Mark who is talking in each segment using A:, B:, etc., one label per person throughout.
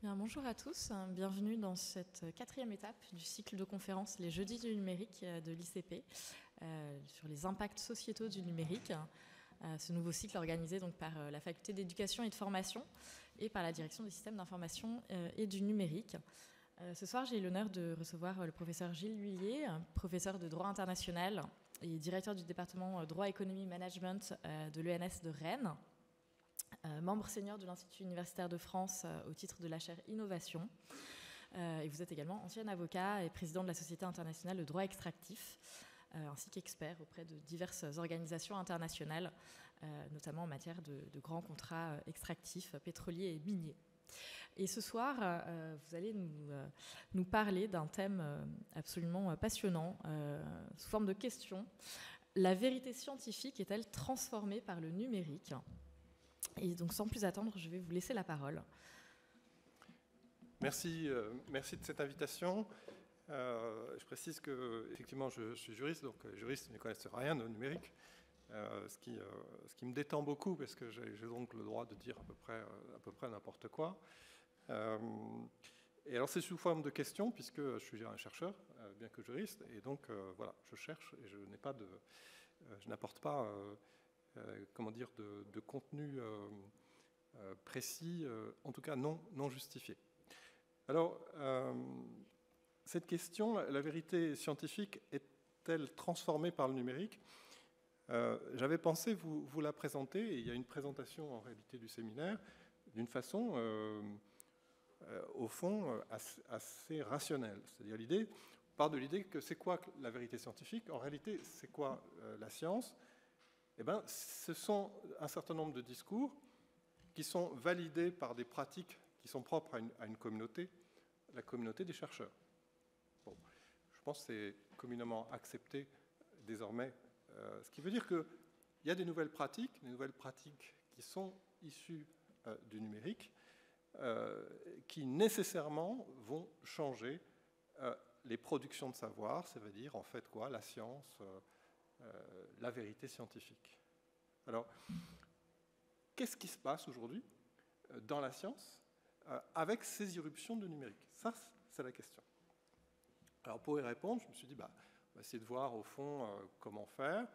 A: Bien, bonjour à tous, bienvenue dans cette 4e étape du cycle de conférences Les Jeudis du numérique de l'ICP sur les impacts sociétaux du numérique. Ce nouveau cycle organisé donc par la Faculté d'éducation et de formation et par la Direction des systèmes d'information et du numérique. Ce soir, j'ai l'honneur de recevoir le professeur Gilles L'Huillier, professeur de droit international et directeur du département droit, économie, management de l'ENS de Rennes. Membre senior de l'Institut universitaire de France au titre de la chaire Innovation. Et vous êtes également ancien avocat et président de la Société internationale de droit extractif, ainsi qu'expert auprès de diverses organisations internationales, notamment en matière de grands contrats extractifs, pétroliers et miniers. Et ce soir, vous allez nous parler d'un thème absolument passionnant, sous forme de questions. La vérité scientifique est-elle transformée par le numérique ? Et donc, sans plus attendre, je vais vous laisser la parole.
B: Merci de cette invitation. Je précise que, effectivement, je suis juriste, donc les juristes ne connaissent rien au numérique, ce qui me détend beaucoup, parce que j'ai donc le droit de dire à peu près n'importe quoi. Et alors, c'est sous forme de questions, puisque je suis un chercheur, bien que juriste, et donc, voilà, je cherche et je n'apporte pas... comment dire, de contenu précis, en tout cas non justifié. Alors, cette question, la vérité scientifique est-elle transformée par le numérique ? J'avais pensé vous la présenter, et il y a une présentation en réalité du séminaire, d'une façon, au fond, assez rationnelle. C'est-à-dire l'idée, on part de l'idée que c'est quoi la vérité scientifique ? En réalité, c'est quoi la science ? Eh bien, ce sont un certain nombre de discours qui sont validés par des pratiques qui sont propres à une communauté, la communauté des chercheurs. Bon, je pense que c'est communément accepté désormais, ce qui veut dire qu'il y a des nouvelles pratiques qui sont issues du numérique, qui nécessairement vont changer les productions de savoir, ça veut dire en fait quoi, la science, la vérité scientifique. Alors, qu'est-ce qui se passe aujourd'hui dans la science avec ces irruptions de numérique ? Ça, c'est la question. Alors, pour y répondre, je me suis dit, on va essayer de voir au fond comment faire.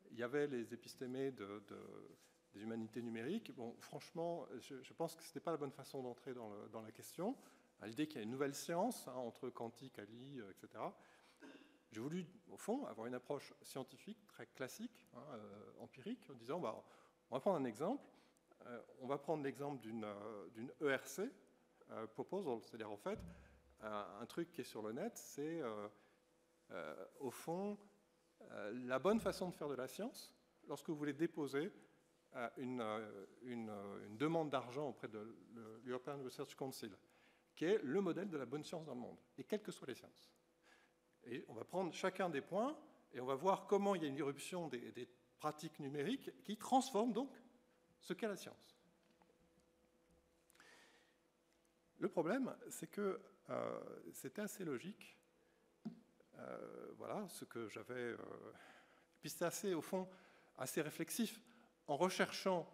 B: Il y avait les épistémés des humanités numériques. Bon, franchement, je pense que ce n'était pas la bonne façon d'entrer dans la question. L'idée qu'il y a une nouvelle science, entre quantique, Ali, etc., j'ai voulu, au fond, avoir une approche scientifique très classique, empirique, en disant, on va prendre un exemple. On va prendre l'exemple d'une ERC, proposal, c'est-à-dire en fait, un truc qui est sur le net, c'est au fond la bonne façon de faire de la science lorsque vous voulez déposer une demande d'argent auprès de l'European Research Council, qui est le modèle de la bonne science dans le monde, et quelles que soient les sciences. Et on va prendre chacun des points et on va voir comment il y a une irruption des pratiques numériques qui transforment donc ce qu'est la science. Le problème, c'est que c'était assez logique. Voilà ce que j'avais... puis c'était assez, au fond, assez réflexif. En recherchant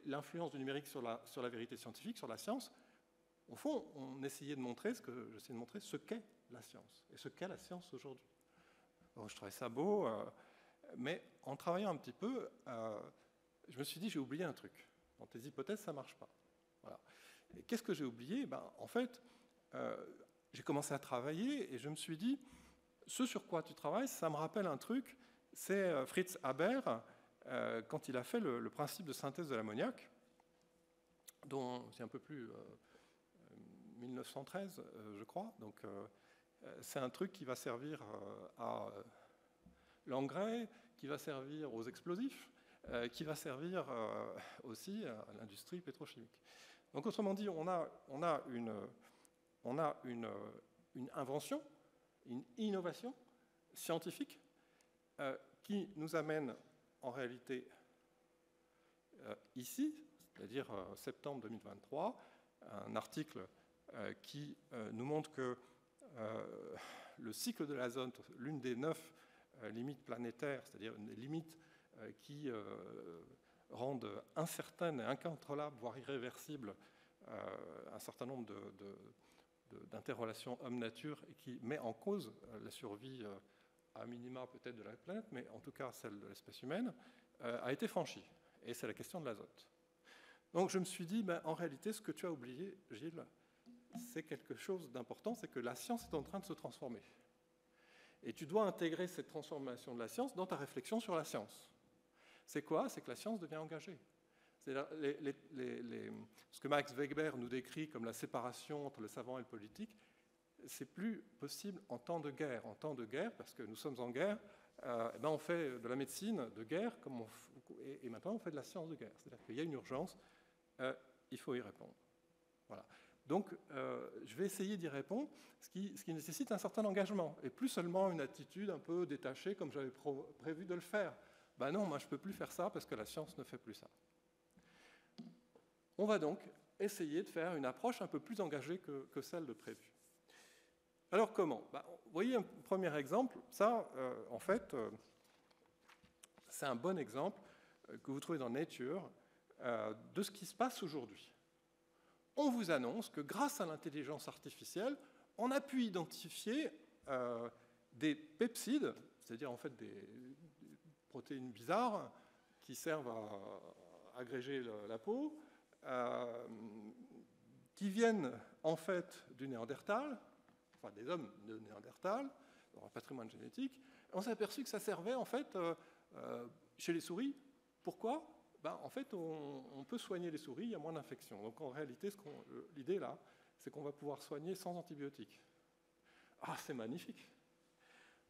B: l'influence du numérique sur la vérité scientifique, sur la science, au fond, on essayait de montrer ce qu'est la science, et ce qu'est la science aujourd'hui. Je trouvais ça beau, mais en travaillant un petit peu, je me suis dit, j'ai oublié un truc. Dans tes hypothèses, ça ne marche pas. Voilà. Et qu'est-ce que j'ai oublié ? En fait, j'ai commencé à travailler, et je me suis dit, ce sur quoi tu travailles, ça me rappelle un truc, c'est Fritz Haber, quand il a fait le principe de synthèse de l'ammoniac, dont c'est un peu plus... 1913, je crois. Donc, c'est un truc qui va servir à l'engrais, qui va servir aux explosifs, qui va servir aussi à l'industrie pétrochimique. Donc, autrement dit, on a une invention, une innovation scientifique qui nous amène en réalité ici, c'est-à-dire septembre 2023, un article qui nous montre que le cycle de l'azote, l'une des 9 limites planétaires, c'est-à-dire une des limites qui rendent incertaine et incontrôlable, voire irréversible, un certain nombre d'interrelations homme-nature et qui met en cause la survie à minima peut-être de la planète, mais en tout cas celle de l'espèce humaine, a été franchie. Et c'est la question de l'azote. Donc je me suis dit, en réalité, ce que tu as oublié, Gilles, c'est quelque chose d'important, c'est que la science est en train de se transformer. Et tu dois intégrer cette transformation de la science dans ta réflexion sur la science. C'est quoi? C'est que la science devient engagée. C'est ce que Max Weber nous décrit comme la séparation entre le savant et le politique, c'est plus possible en temps de guerre. En temps de guerre, parce que nous sommes en guerre, on fait de la médecine de guerre et maintenant on fait de la science de guerre. C'est-à-dire qu'il y a une urgence, il faut y répondre. Voilà. Donc, je vais essayer d'y répondre, ce qui nécessite un certain engagement, et plus seulement une attitude un peu détachée, comme j'avais prévu de le faire. Non, moi je ne peux plus faire ça, parce que la science ne fait plus ça. On va donc essayer de faire une approche un peu plus engagée que celle de prévu. Alors comment? Vous voyez un premier exemple, ça, en fait, c'est un bon exemple que vous trouvez dans Nature de ce qui se passe aujourd'hui. On vous annonce que grâce à l'intelligence artificielle, on a pu identifier des peptides, c'est-à-dire en fait des protéines bizarres qui servent à agréger la peau, qui viennent en fait du Néandertal, enfin des hommes de Néandertal, dans leur patrimoine génétique. On s'est aperçu que ça servait en fait chez les souris. Pourquoi? En fait, on peut soigner les souris, il y a moins d'infections. Donc en réalité, l'idée là, c'est qu'on va pouvoir soigner sans antibiotiques. Ah, c'est magnifique.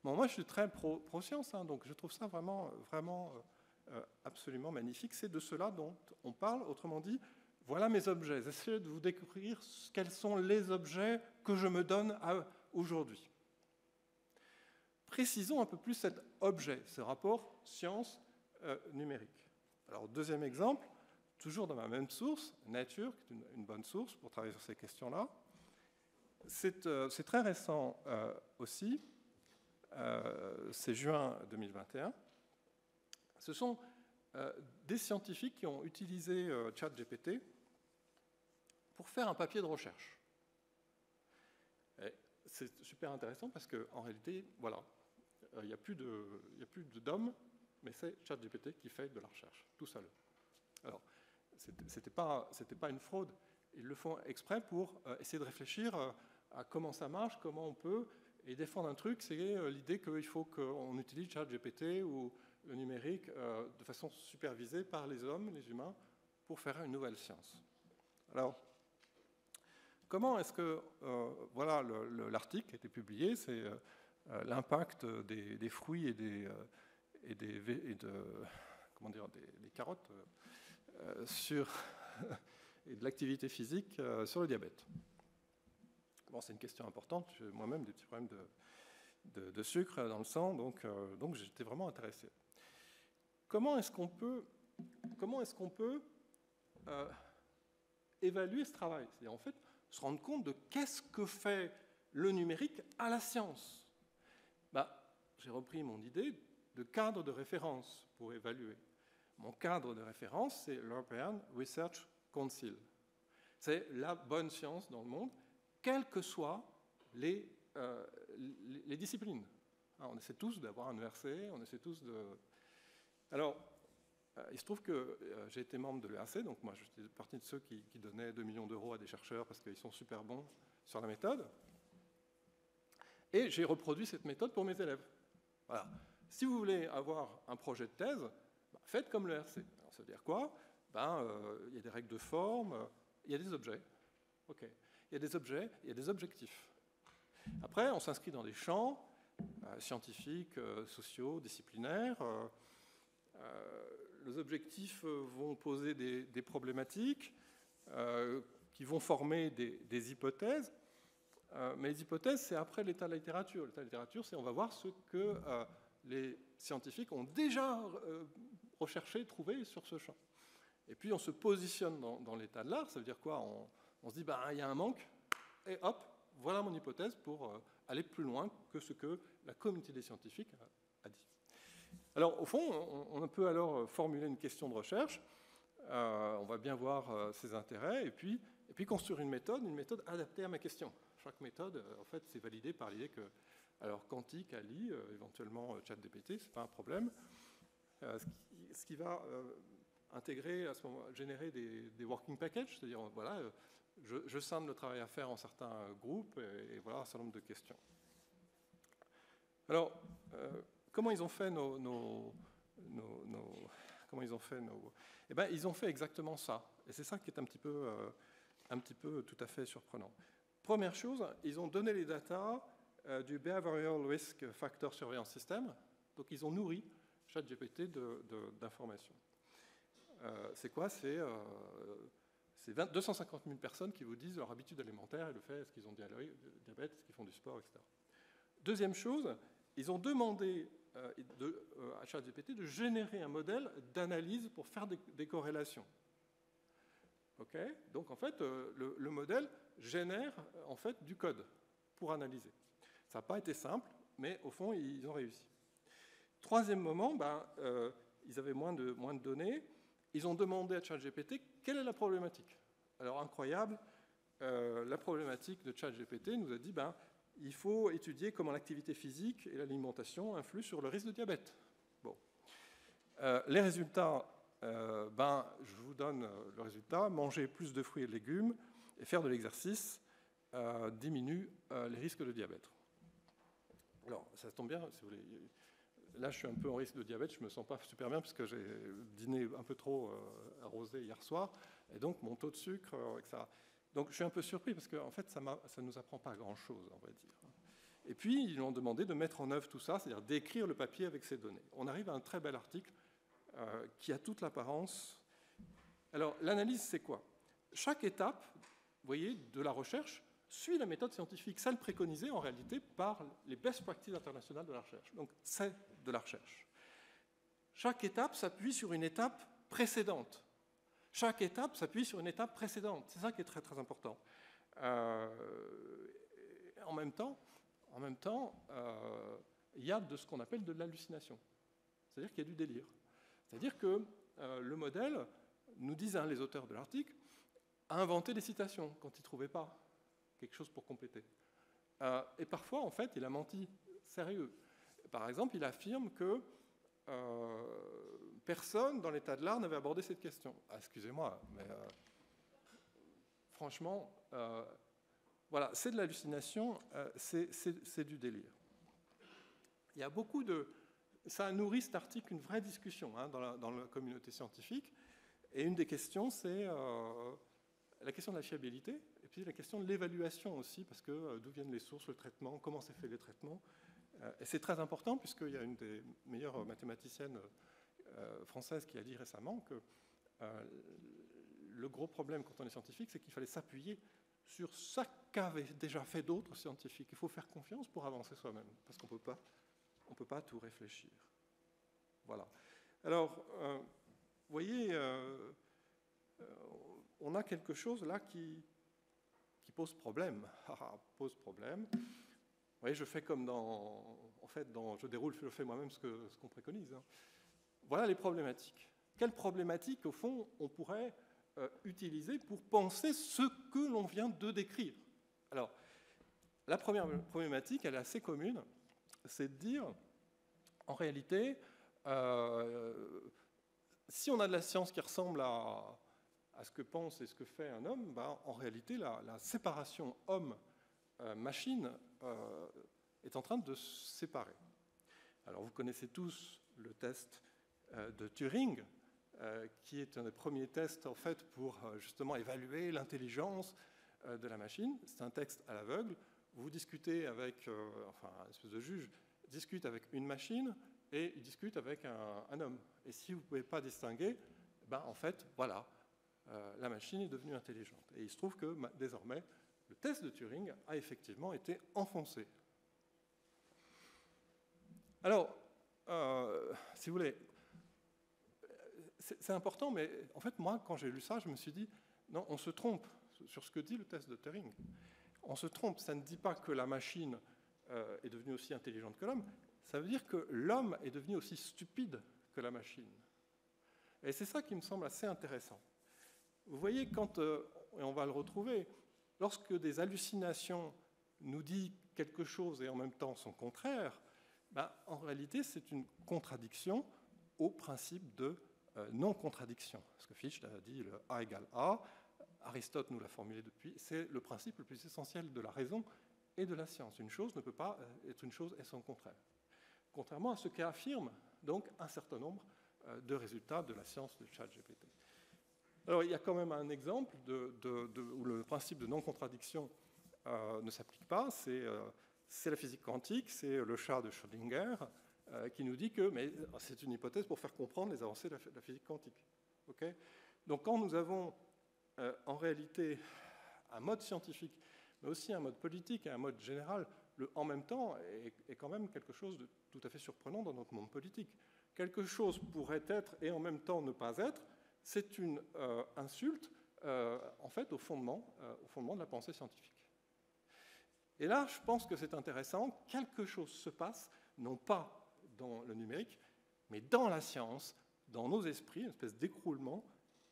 B: Bon, moi, je suis très pro-science, donc je trouve ça vraiment absolument magnifique. C'est de cela dont on parle. Autrement dit, voilà mes objets. J'essaie de vous découvrir quels sont les objets que je me donne aujourd'hui. Précisons un peu plus cet objet, ce rapport science-numérique. Alors, deuxième exemple, toujours dans ma même source, Nature, qui est une bonne source pour travailler sur ces questions-là. C'est très récent aussi, c'est juin 2021. Ce sont des scientifiques qui ont utilisé ChatGPT pour faire un papier de recherche. C'est super intéressant parce qu'en réalité, voilà, il n'y a plus d'hommes, mais c'est ChatGPT qui fait de la recherche, tout seul. Alors, c'était pas une fraude. Ils le font exprès pour essayer de réfléchir à comment ça marche, comment on peut, et défendre un truc, c'est l'idée qu'il faut qu'on utilise ChatGPT ou le numérique de façon supervisée par les hommes, les humains, pour faire une nouvelle science. Alors, comment est-ce que... voilà, l'article qui a été publié, c'est l'impact des fruits et des carottes et de l'activité physique sur le diabète. Bon, c'est une question importante. J'ai moi-même des petits problèmes de sucre dans le sang, donc j'étais vraiment intéressé. Comment est-ce qu'on peut évaluer ce travail? C'est-à-dire, en fait, se rendre compte de qu'est-ce que fait le numérique à la science. J'ai repris mon idée de cadre de référence pour évaluer. Mon cadre de référence, c'est l'European Research Council. C'est la bonne science dans le monde, quelles que soient les disciplines. Alors, on essaie tous d'avoir un ERC, on essaie tous de... Alors, il se trouve que j'ai été membre de l'ERC, donc moi, j'étais partie de ceux qui donnaient 2 millions d'euros à des chercheurs parce qu'ils sont super bons sur la méthode. Et j'ai reproduit cette méthode pour mes élèves. Voilà. Si vous voulez avoir un projet de thèse, faites comme l'ERC. Alors, ça veut dire quoi? Il y a des règles de forme, il y a des objets. OK. Il y a des objets, il y a des objectifs. Après, on s'inscrit dans des champs scientifiques, sociaux, disciplinaires. Les objectifs vont poser des problématiques qui vont former des hypothèses. Mais les hypothèses, c'est après l'état de la littérature. L'état de la littérature, c'est on va voir ce que les scientifiques ont déjà recherché, trouvé sur ce champ. Et puis on se positionne dans l'état de l'art. Ça veut dire quoi? On se dit, il y a un manque, et hop, voilà mon hypothèse pour aller plus loin que ce que la communauté des scientifiques a dit. Alors, au fond, on peut alors formuler une question de recherche. On va bien voir ses intérêts, et puis et puis construire une méthode adaptée à ma question. Chaque méthode, en fait, c'est validé par l'idée que, alors, quantique, Ali, éventuellement ChatGPT, c'est pas un problème. Ce qui va intégrer, à ce moment, générer des working packages, c'est-à-dire, voilà, je scinde le travail à faire en certains groupes, et voilà un certain nombre de questions. Alors, comment ils ont fait comment ils ont fait Eh bien, ils ont fait exactement ça. Et c'est ça qui est un petit peu tout à fait surprenant. Première chose, ils ont donné les datas du Behavioral Risk Factor Surveillance System. Donc, ils ont nourri ChatGPT d'informations. C'est quoi? C'est 250 000 personnes qui vous disent leur habitude alimentaire et le fait, est-ce qu'ils ont diabète, est-ce qu'ils font du sport, etc. Deuxième chose, ils ont demandé à ChatGPT de générer un modèle d'analyse pour faire des corrélations. Okay? Donc en fait, le modèle génère en fait du code pour analyser. Ça n'a pas été simple, mais au fond, ils ont réussi. Troisième moment, ils avaient moins de données. Ils ont demandé à ChatGPT quelle est la problématique. Alors incroyable, la problématique de ChatGPT nous a dit il faut étudier comment l'activité physique et l'alimentation influent sur le risque de diabète. Bon. Les résultats, je vous donne le résultat. Manger plus de fruits et de légumes et faire de l'exercice diminue les risques de diabète. Alors, ça tombe bien, si vous voulez. Là, je suis un peu en risque de diabète, je ne me sens pas super bien parce que j'ai dîné un peu trop arrosé hier soir, et donc mon taux de sucre, etc. Donc je suis un peu surpris parce qu'en fait, ça ne nous apprend pas grand-chose, on va dire. Et puis, ils ont demandé de mettre en œuvre tout ça, c'est-à-dire d'écrire le papier avec ces données. On arrive à un très bel article qui a toute l'apparence. Alors, l'analyse, c'est quoi? Chaque étape, vous voyez, de la recherche suit la méthode scientifique, celle préconisée en réalité par les best practices internationales de la recherche. Donc, c'est de la recherche. Chaque étape s'appuie sur une étape précédente. Chaque étape s'appuie sur une étape précédente. C'est ça qui est très, très important. En même temps, il y a de ce qu'on appelle de l'hallucination. C'est-à-dire qu'il y a du délire. C'est-à-dire que le modèle, nous disent les auteurs de l'article, a inventé des citations quand il ne trouvait pas quelque chose pour compléter. Et parfois, en fait, il a menti sérieux. Par exemple, il affirme que personne dans l'état de l'art n'avait abordé cette question. Excusez-moi, mais franchement, voilà, c'est de l'hallucination, c'est du délire. Il y a beaucoup de... Ça nourrit cet article une vraie discussion dans la communauté scientifique. Et une des questions, c'est la question de la fiabilité, et puis la question de l'évaluation aussi, parce que d'où viennent les sources, le traitement, comment c'est fait les traitements. Et c'est très important, puisqu'il y a une des meilleures mathématiciennes françaises qui a dit récemment que le gros problème quand on est scientifique, c'est qu'il fallait s'appuyer sur ce qu'avaient déjà fait d'autres scientifiques. Il faut faire confiance pour avancer soi-même, parce qu'on ne peut pas tout réfléchir. Voilà. Alors, vous voyez, on a quelque chose là qui pose problème. Pose problème. Vous voyez, je fais comme je fais moi-même ce qu'on préconise. Voilà les problématiques. Quelles problématiques, au fond, on pourrait utiliser pour penser ce que l'on vient de décrire? Alors, la première problématique, elle est assez commune, c'est de dire, en réalité, si on a de la science qui ressemble à ce que pense et ce que fait un homme, en réalité, la séparation homme-machine est en train de se séparer. Alors, vous connaissez tous le test de Turing, qui est un des premiers tests en fait, pour justement évaluer l'intelligence de la machine. C'est un texte à l'aveugle. Vous discutez avec, un espèce de juge discute avec une machine et il discute avec un homme. Et si vous ne pouvez pas distinguer, en fait, voilà, la machine est devenue intelligente. Et il se trouve que désormais, le test de Turing a effectivement été enfoncé. Alors, si vous voulez, c'est important, mais en fait, moi, quand j'ai lu ça, je me suis dit, non, on se trompe sur ce que dit le test de Turing. On se trompe, ça ne dit pas que la machine est devenue aussi intelligente que l'homme, ça veut dire que l'homme est devenu aussi stupide que la machine. Et c'est ça qui me semble assez intéressant. Vous voyez, quand et on va le retrouver, lorsque des hallucinations nous disent quelque chose et en même temps son contraire, en réalité, c'est une contradiction au principe de non-contradiction. Parce que Fichte a dit le A égale A, Aristote nous l'a formulé depuis, c'est le principe le plus essentiel de la raison et de la science. Une chose ne peut pas être une chose et son contraire. Contrairement à ce qu'affirme donc un certain nombre de résultats de la science de ChatGPT. Alors il y a quand même un exemple où le principe de non-contradiction ne s'applique pas, c'est la physique quantique, c'est le chat de Schrödinger, qui nous dit que c'est une hypothèse pour faire comprendre les avancées de la physique quantique. Okay. Donc quand nous avons en réalité un mode scientifique, mais aussi un mode politique et un mode général, le en même temps est quand même quelque chose de tout à fait surprenant dans notre monde politique. Quelque chose pourrait être et en même temps ne pas être, c'est une insulte en fait au fondement de la pensée scientifique. Et là, je pense que c'est intéressant, quelque chose se passe, non pas dans le numérique, mais dans la science, dans nos esprits, une espèce d'écroulement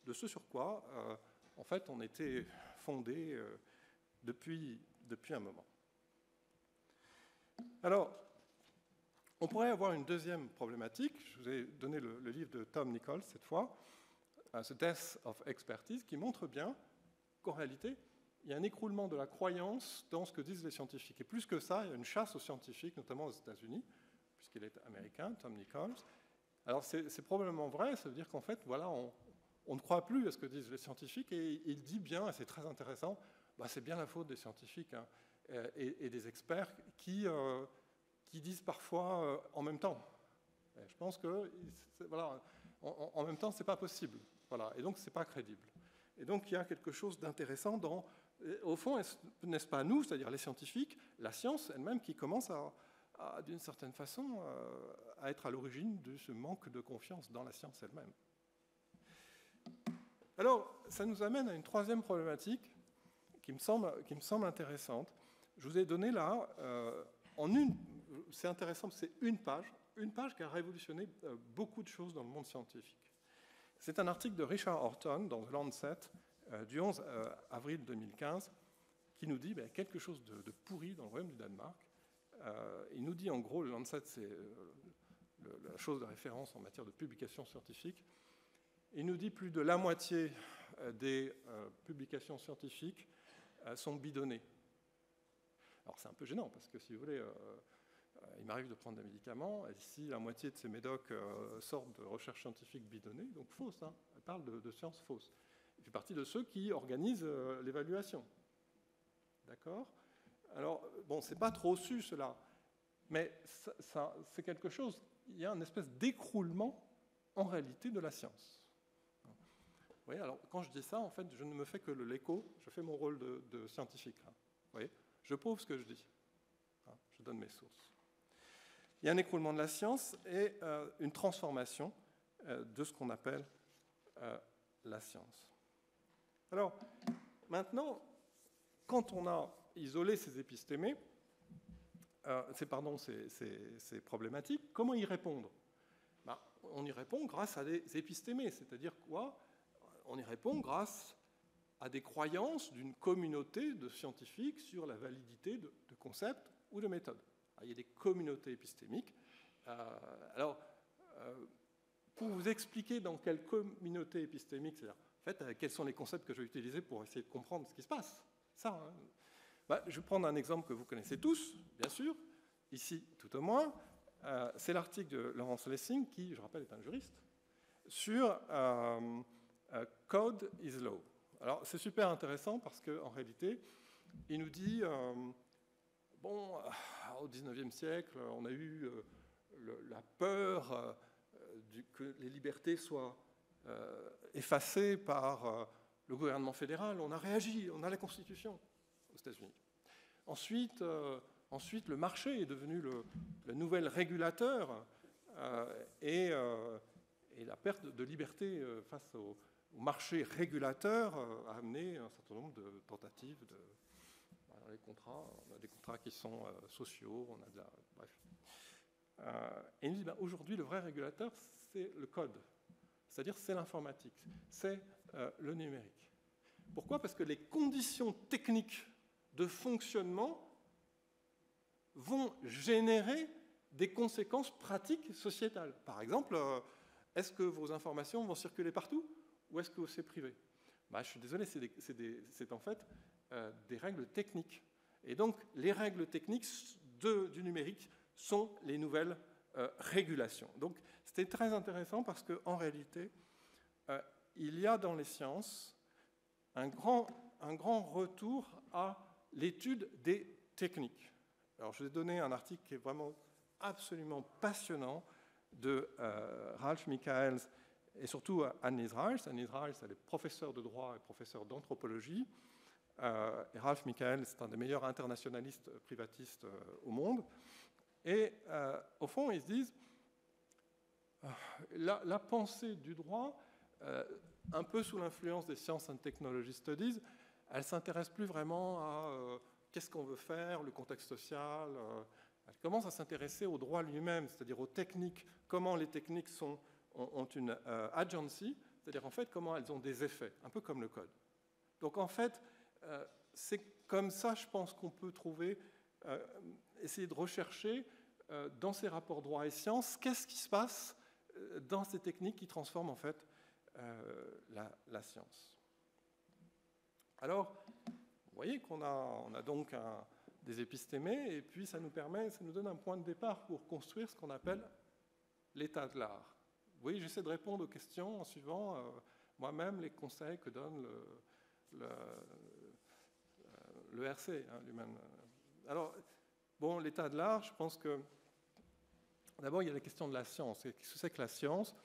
B: de ce sur quoi, en fait, on était fondé depuis un moment. Alors, on pourrait avoir une deuxième problématique. Je vous ai donné le livre de Tom Nichols cette fois, The Death of Expertise, qui montre bien qu'en réalité, il y a un écroulement de la croyance dans ce que disent les scientifiques. Et plus que ça, il y a une chasse aux scientifiques, notamment aux États-Unis, puisqu'il est américain, Tom Nichols. Alors c'est probablement vrai, ça veut dire qu'en fait, voilà, on ne croit plus à ce que disent les scientifiques, et il dit bien, et c'est très intéressant, c'est bien la faute des scientifiques hein, et des experts qui disent parfois en même temps. Et je pense que voilà, en même temps, ce n'est pas possible. Voilà, et donc, ce n'est pas crédible. Et donc, il y a quelque chose d'intéressant dans, au fond, n'est-ce pas nous, c'est-à-dire les scientifiques, la science elle-même qui commence d'une certaine façon, à être à l'origine de ce manque de confiance dans la science elle-même. Alors, ça nous amène à une troisième problématique qui me semble intéressante. Je vous ai donné là, c'est intéressant, c'est une page qui a révolutionné beaucoup de choses dans le monde scientifique. C'est un article de Richard Horton dans The Lancet du 11 avril 2015 qui nous dit quelque chose de pourri dans le royaume du Danemark. Il nous dit en gros, le Lancet c'est la chose de référence en matière de publication scientifique. Il nous dit plus de la moitié des publications scientifiques sont bidonnées. Alors c'est un peu gênant parce que si vous voulez, il m'arrive de prendre des médicaments, et si la moitié de ces médocs sortent de recherches scientifiques bidonnées, donc fausses, hein, elle parle de sciences fausses. Il fait partie de ceux qui organisent l'évaluation. D'accord ? Alors, bon, c'est pas trop su cela, mais c'est quelque chose, il y a une espèce d'écroulement en réalité de la science. Vous voyez, alors quand je dis ça, en fait, je ne me fais que l'écho, je fais mon rôle de scientifique. Là. Vous voyez, je prouve ce que je dis. Je donne mes sources. Il y a un écroulement de la science et une transformation de ce qu'on appelle la science. Alors, maintenant, quand on a isolé ces épistémés, ces problématiques, comment y répondre ? On y répond grâce à des épistémés, c'est-à-dire quoi ? On y répond grâce à des croyances d'une communauté de scientifiques sur la validité de concepts ou de méthodes. Il y a des communautés épistémiques. Pour vous expliquer dans quelle communauté épistémique, c'est-à-dire en fait, quels sont les concepts que je vais utiliser pour essayer de comprendre ce qui se passe. Ça, hein. Je vais prendre un exemple que vous connaissez tous, bien sûr, ici tout au moins. C'est l'article de Lawrence Lessig, qui, je rappelle, est un juriste, sur Code is Law. Alors, c'est super intéressant parce qu'en réalité, il nous dit, au XIXe siècle, on a eu la peur que les libertés soient effacées par le gouvernement fédéral. On a réagi, on a la Constitution aux États-Unis. Ensuite, le marché est devenu le nouvel régulateur et la perte de liberté face au marché régulateur a amené un certain nombre de tentatives dans les contrats. On a des contrats qui sont sociaux, on a de la... Bref. Et il nous dit, aujourd'hui, le vrai régulateur, c'est le code. C'est-à-dire, c'est l'informatique, c'est le numérique. Pourquoi? Parce que les conditions techniques de fonctionnement vont générer des conséquences pratiques sociétales. Par exemple, est-ce que vos informations vont circuler partout ou est-ce que c'est privé? Je suis désolé, c'est en fait des règles techniques. Et donc, les règles techniques du numérique sont les nouvelles régulations. Donc, c'était très intéressant parce qu'en réalité, il y a dans les sciences un grand retour à l'étude des techniques. Alors, je vous ai donné un article qui est vraiment absolument passionnant de Ralph Michaels et surtout Anne-Lise Rice. Anne-Lise Rice, elle est professeure de droit et professeure d'anthropologie. Et Ralph Michaels, c'est un des meilleurs internationalistes privatistes au monde. Et au fond, ils se disent, la pensée du droit, un peu sous l'influence des Science and Technology Studies, elle ne s'intéresse plus vraiment à qu'est-ce qu'on veut faire, le contexte social. Elle commence à s'intéresser au droit lui-même, c'est-à-dire aux techniques, comment les techniques ont une agency, c'est-à-dire en fait comment elles ont des effets, un peu comme le code. Donc en fait, c'est comme ça, je pense, qu'on peut trouver, essayer de rechercher dans ces rapports droit et science, qu'est-ce qui se passe dans ces techniques qui transforment en fait la science. Alors, vous voyez qu'on a donc des épistémés, et puis ça nous donne un point de départ pour construire ce qu'on appelle l'état de l'art. Vous voyez, j'essaie de répondre aux questions en suivant moi-même les conseils que donne le RC, lui-même. Alors, bon, l'état de l'art, je pense que d'abord, il y a la question de la science. Qu'est-ce que c'est que la science?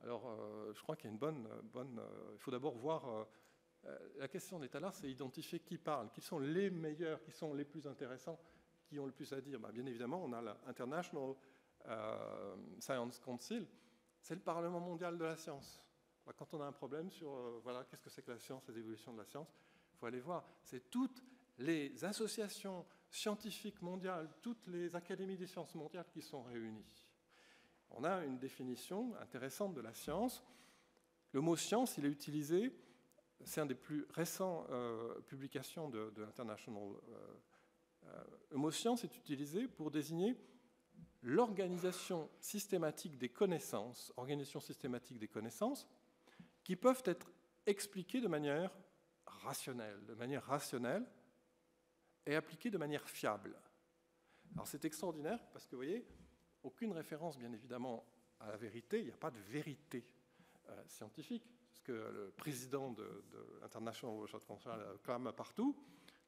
B: Alors, je crois qu'il y a une bonne il faut d'abord voir la question de l'état de l'art, c'est identifier qui parle, qui sont les meilleurs, qui sont les plus intéressants, qui ont le plus à dire. Bien évidemment, on a l'International Science Council, c'est le Parlement mondial de la science. Quand on a un problème sur qu'est-ce que c'est que la science, les évolutions de la science, il faut aller voir. C'est toutes les associations scientifiques mondiales, toutes les académies des sciences mondiales qui sont réunies. On a une définition intéressante de la science. Le mot science, il est utilisé, c'est un des plus récents publications de l'International. Le mot science est utilisé pour désigner l'organisation systématique des connaissances, qui peuvent être expliquées de manière rationnelle et appliquées de manière fiable. Alors c'est extraordinaire parce que, vous voyez, aucune référence, bien évidemment, à la vérité. Il n'y a pas de vérité scientifique, ce que le président de l'International Research Council clame partout.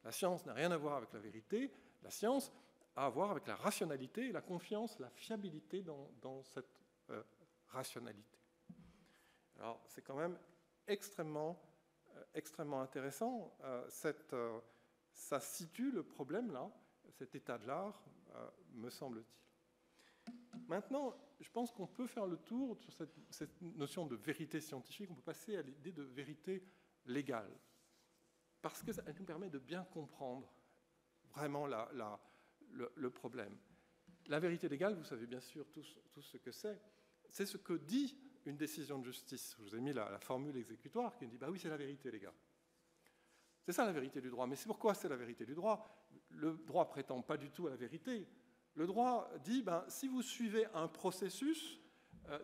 B: La science n'a rien à voir avec la vérité. La science a à voir avec la rationalité et la confiance, la fiabilité dans cette rationalité. Alors, c'est quand même extrêmement intéressant. Ça situe le problème là, cet état de l'art, me semble-t-il. Maintenant, je pense qu'on peut faire le tour sur cette notion de vérité scientifique. On peut passer à l'idée de vérité légale, parce qu'elle nous permet de bien comprendre vraiment le problème. La vérité légale, vous savez bien sûr tous ce que c'est. C'est ce que dit une décision de justice. Je vous ai mis la formule exécutoire qui dit « oui, c'est la vérité, les gars ». C'est ça la vérité du droit. Mais c'est pourquoi c'est la vérité du droit? Le droit prétend pas du tout à la vérité. Le droit dit, si vous suivez un processus,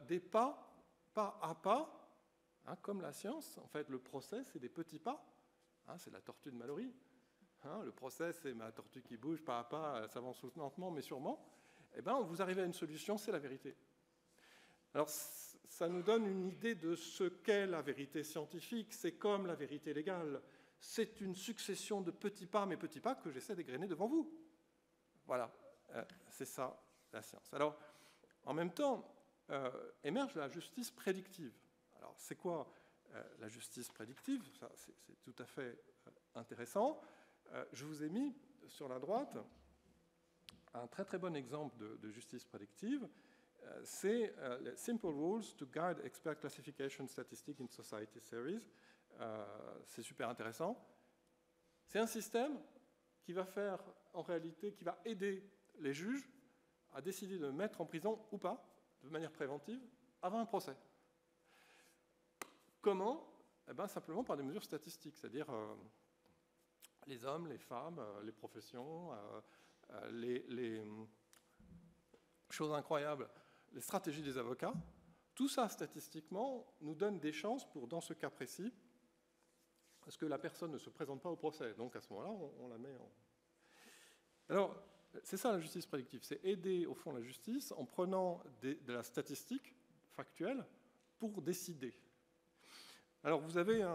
B: des pas à pas, comme la science, en fait, le procès, c'est des petits pas. C'est la tortue de Mallory. Le procès, c'est ma tortue qui bouge pas à pas, elle s'avance lentement, mais sûrement. Vous arrivez à une solution, c'est la vérité. Alors, ça nous donne une idée de ce qu'est la vérité scientifique. C'est comme la vérité légale. C'est une succession de petits pas, mais petits pas que j'essaie d'égrener devant vous. Voilà. C'est ça, la science. Alors, en même temps, émerge la justice prédictive. Alors, c'est quoi la justice prédictive? Ça, c'est tout à fait intéressant. Je vous ai mis sur la droite un très très bon exemple de justice prédictive. C'est Simple Rules to Guide Expert Classification Statistics in Society Series. C'est super intéressant. C'est un système qui va faire, en réalité, qui va aider les juges à décider de mettre en prison ou pas, de manière préventive, avant un procès. Comment? Eh ben, simplement par des mesures statistiques, c'est-à-dire les hommes, les femmes, les professions, les choses incroyables, les stratégies des avocats. Tout ça, statistiquement, nous donne des chances pour, dans ce cas précis, parce que la personne ne se présente pas au procès. Donc, à ce moment-là, on la met en... Alors, c'est ça la justice prédictive, c'est aider, au fond, la justice en prenant de la statistique factuelle pour décider. Alors, vous avez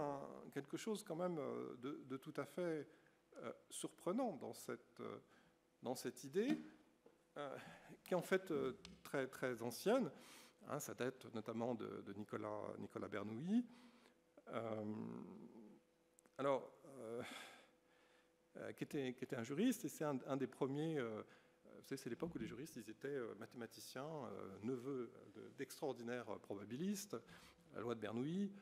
B: quelque chose quand même de tout à fait surprenant dans cette idée, qui est en fait très, très ancienne. Hein, ça date notamment de Nicolas Bernoulli. Qui était un juriste, et c'est un des premiers... vous savez, c'est l'époque où les juristes, ils étaient mathématiciens, neveux d'extraordinaires probabilistes, la loi de Bernoulli,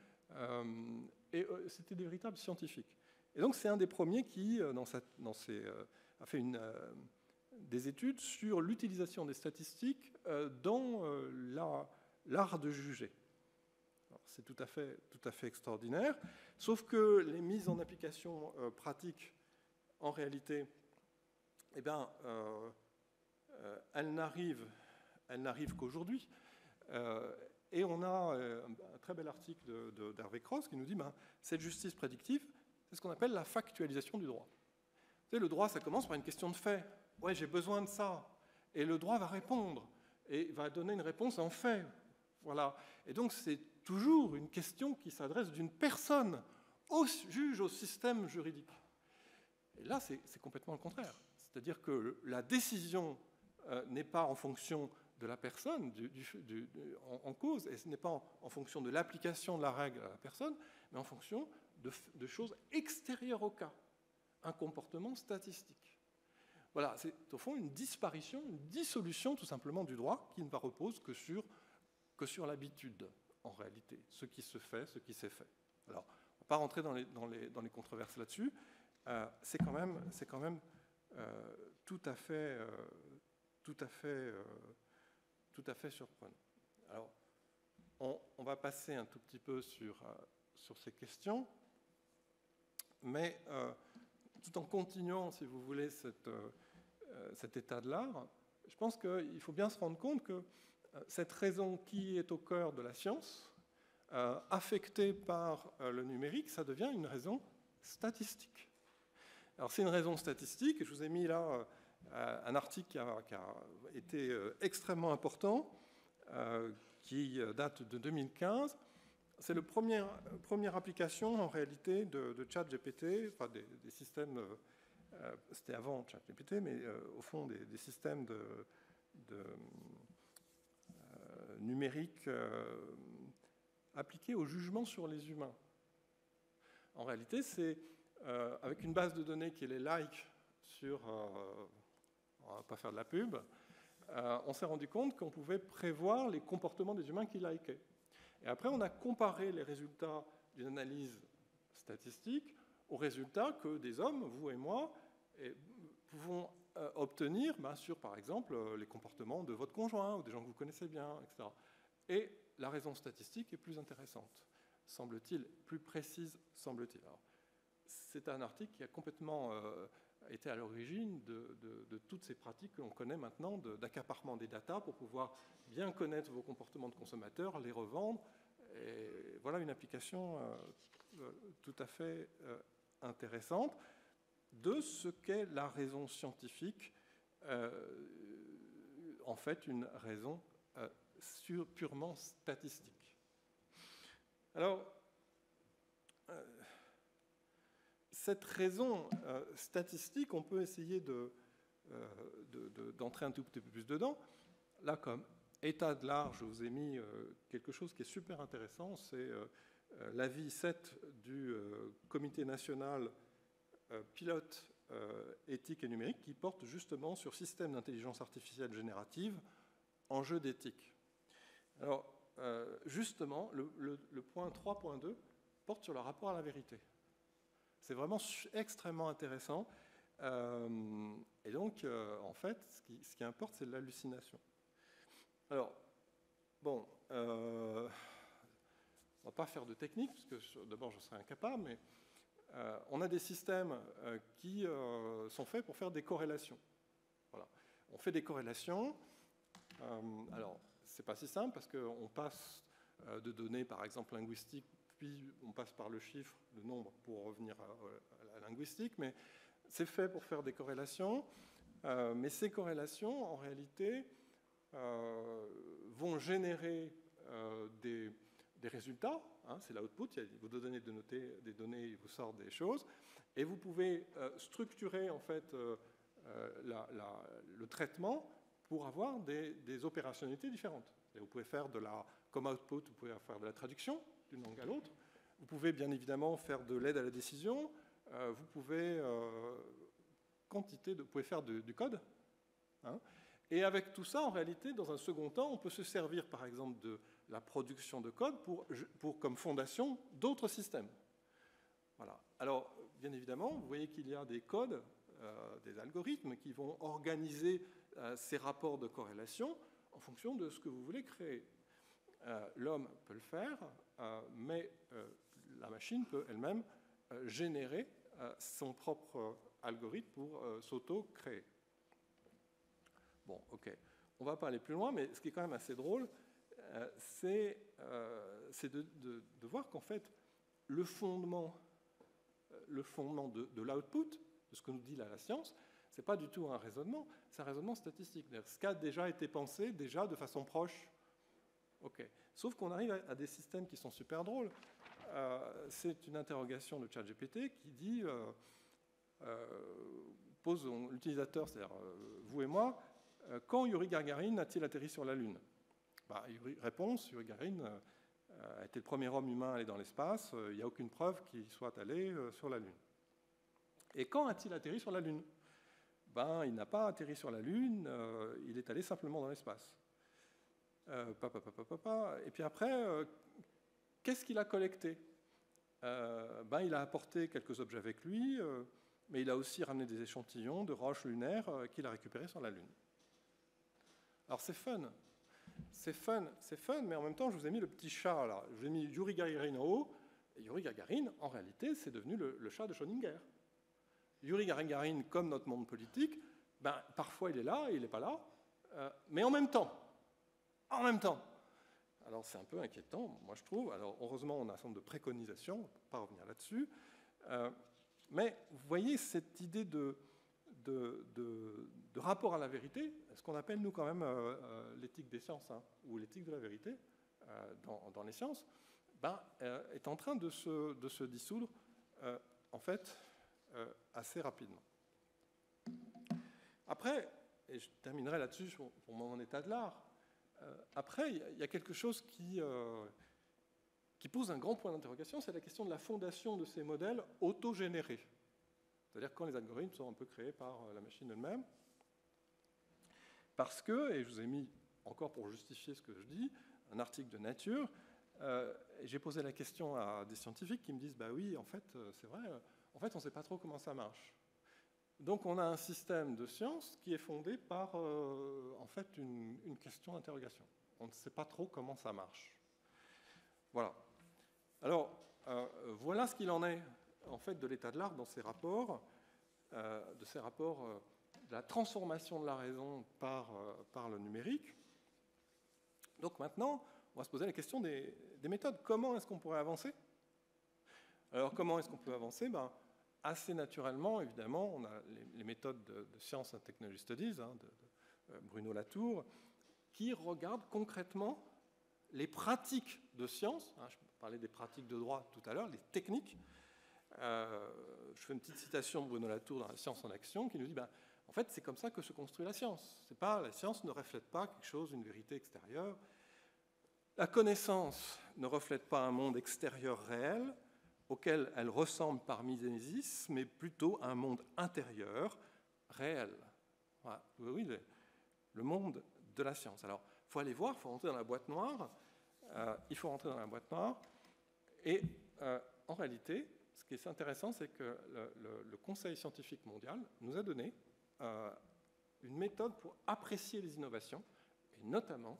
B: et c'était des véritables scientifiques. Et donc, c'est un des premiers qui, a fait des études sur l'utilisation des statistiques dans l'art de juger. C'est tout à fait extraordinaire, sauf que les mises en application pratiques, en réalité, eh bien, elles n'arrivent qu'aujourd'hui. Et on a un très bel article d'Hervé Cross qui nous dit cette justice prédictive, c'est ce qu'on appelle la factualisation du droit. Vous savez, le droit, ça commence par une question de fait. Ouais, j'ai besoin de ça. Et le droit va répondre et va donner une réponse en fait. Voilà. Et donc, c'est toujours une question qui s'adresse d'une personne au juge, au système juridique. Et là, c'est complètement le contraire. C'est-à-dire que la décision n'est pas en fonction de la personne en cause, et ce n'est pas en fonction de l'application de la règle à la personne, mais en fonction de choses extérieures au cas, un comportement statistique. Voilà, c'est au fond une disparition, une dissolution tout simplement du droit qui ne repose que sur l'habitude, en réalité, ce qui se fait, ce qui s'est fait. Alors, on ne va pas rentrer dans les controverses là-dessus, c'est quand même tout à fait surprenant. Alors, on va passer un tout petit peu sur ces questions, mais tout en continuant, si vous voulez, cet état de l'art, je pense qu'il faut bien se rendre compte que cette raison qui est au cœur de la science, affectée par le numérique, ça devient une raison statistique. Alors c'est une raison statistique, et je vous ai mis là un article qui a été extrêmement important, qui date de 2015. C'est la première application en réalité de ChatGPT, enfin des systèmes, c'était avant ChatGPT, mais au fond des systèmes numériques appliqués au jugement sur les humains. En réalité, c'est avec une base de données qui est les likes sur... on ne va pas faire de la pub. On s'est rendu compte qu'on pouvait prévoir les comportements des humains qui likaient. Et après, on a comparé les résultats d'une analyse statistique aux résultats que des hommes, vous et moi, pouvons obtenir sur, par exemple, les comportements de votre conjoint ou des gens que vous connaissez bien, etc. Et la raison statistique est plus intéressante, semble-t-il, plus précise, semble-t-il. C'est un article qui a complètement été à l'origine de toutes ces pratiques que l'on connaît maintenant d'accaparement des datas pour pouvoir bien connaître vos comportements de consommateurs, les revendre. Et voilà une application tout à fait intéressante de ce qu'est la raison scientifique, en fait une raison purement statistique. Alors, cette raison statistique, on peut essayer d'entrer un tout petit peu plus dedans. Là, comme état de l'art, je vous ai mis quelque chose qui est super intéressant, c'est l'avis 7 du Comité national pilote éthique et numérique qui porte justement sur système d'intelligence artificielle générative, enjeux d'éthique. Alors, justement, le point 3.2 porte sur le rapport à la vérité. C'est vraiment extrêmement intéressant. Et donc, en fait, ce qui importe, c'est l'hallucination. Alors, bon, on ne va pas faire de technique, parce que d'abord je serais incapable, mais on a des systèmes qui sont faits pour faire des corrélations. Voilà. On fait des corrélations. Alors, c'est pas si simple, parce qu'on passe de données, par exemple, linguistiques, puis on passe par le chiffre, le nombre, pour revenir à la linguistique, mais c'est fait pour faire des corrélations. Mais ces corrélations, en réalité, vont générer des résultats, hein, c'est l'output, vous donnez des données, il vous sort des choses, et vous pouvez structurer en fait le traitement pour avoir des opérationnalités différentes. Et vous pouvez faire comme output, vous pouvez faire de la traduction d'une langue à l'autre, vous pouvez bien évidemment faire de l'aide à la décision, vous pouvez vous pouvez faire du code, hein. Et avec tout ça, en réalité, dans un second temps, on peut se servir, par exemple, de la production de code comme fondation d'autres systèmes. Voilà. Alors, bien évidemment, vous voyez qu'il y a des codes, des algorithmes qui vont organiser ces rapports de corrélation en fonction de ce que vous voulez créer. L'homme peut le faire, mais la machine peut elle-même générer son propre algorithme pour s'auto-créer. Bon, ok. On ne va pas aller plus loin, mais ce qui est quand même assez drôle, c'est de voir qu'en fait, le fondement de l'output, de ce que nous dit là la science, ce n'est pas du tout un raisonnement, c'est un raisonnement statistique. Ce qui a déjà été pensé, déjà de façon proche. Ok. Sauf qu'on arrive à des systèmes qui sont super drôles. C'est une interrogation de ChatGPT qui dit, pose l'utilisateur, c'est-à-dire vous et moi, quand Yuri Gagarin a-t-il atterri sur la Lune? Réponse, Yuri Gagarin a été le premier homme humain à aller dans l'espace, il n'y a aucune preuve qu'il soit allé sur la Lune. Et quand a-t-il atterri sur la Lune? Il n'a pas atterri sur la Lune, il est allé simplement dans l'espace. Et puis après, qu'est-ce qu'il a collecté? Il a apporté quelques objets avec lui, mais il a aussi ramené des échantillons de roches lunaires qu'il a récupérés sur la Lune. Alors c'est fun, mais en même temps, je vous ai mis le petit chat là. Je vous ai mis Yuri Gagarin en haut, et Yuri Gagarin, en réalité, c'est devenu le chat de Schrödinger. Yuri Gagarin, comme notre monde politique, parfois il est là, et il n'est pas là, mais en même temps. Alors c'est un peu inquiétant, moi je trouve. Alors heureusement, on a un certain nombre de préconisations, on ne peut pas revenir là-dessus. Mais vous voyez cette idée de rapport à la vérité, ce qu'on appelle nous quand même l'éthique des sciences, hein, ou l'éthique de la vérité dans les sciences, est en train de se dissoudre en fait assez rapidement. Après, et je terminerai là-dessus pour mon état de l'art, après il y a quelque chose qui pose un grand point d'interrogation, c'est la question de la fondation de ces modèles autogénérés. C'est-à-dire quand les algorithmes sont un peu créés par la machine elle-même. Parce que, et je vous ai mis encore pour justifier ce que je dis, un article de Nature, et j'ai posé la question à des scientifiques qui me disent, oui, en fait, c'est vrai, en fait, on ne sait pas trop comment ça marche. Donc on a un système de science qui est fondé par, en fait, une question d'interrogation. On ne sait pas trop comment ça marche. Voilà. Alors, voilà ce qu'il en est, en fait, de l'état de l'art dans ces rapports, de la transformation de la raison par le numérique. Donc maintenant, on va se poser la question des méthodes. Comment est-ce qu'on pourrait avancer? Alors, comment est-ce qu'on peut avancer? Assez naturellement, évidemment, on a les méthodes de Science and Technology Studies, hein, de Bruno Latour, qui regardent concrètement les pratiques de science. Hein, je parlais des pratiques de droit tout à l'heure, les techniques. Je fais une petite citation de Bruno Latour dans La Science en Action, qui nous dit en fait, c'est comme ça que se construit la science. La science ne reflète pas quelque chose, une vérité extérieure. La connaissance ne reflète pas un monde extérieur réel, auquel elle ressemble par mimésis, mais plutôt un monde intérieur réel. Voilà. Oui, le monde de la science. Alors, il faut aller voir, il faut rentrer dans la boîte noire. Et en réalité, ce qui est intéressant, c'est que le Conseil scientifique mondial nous a donné une méthode pour apprécier les innovations, et notamment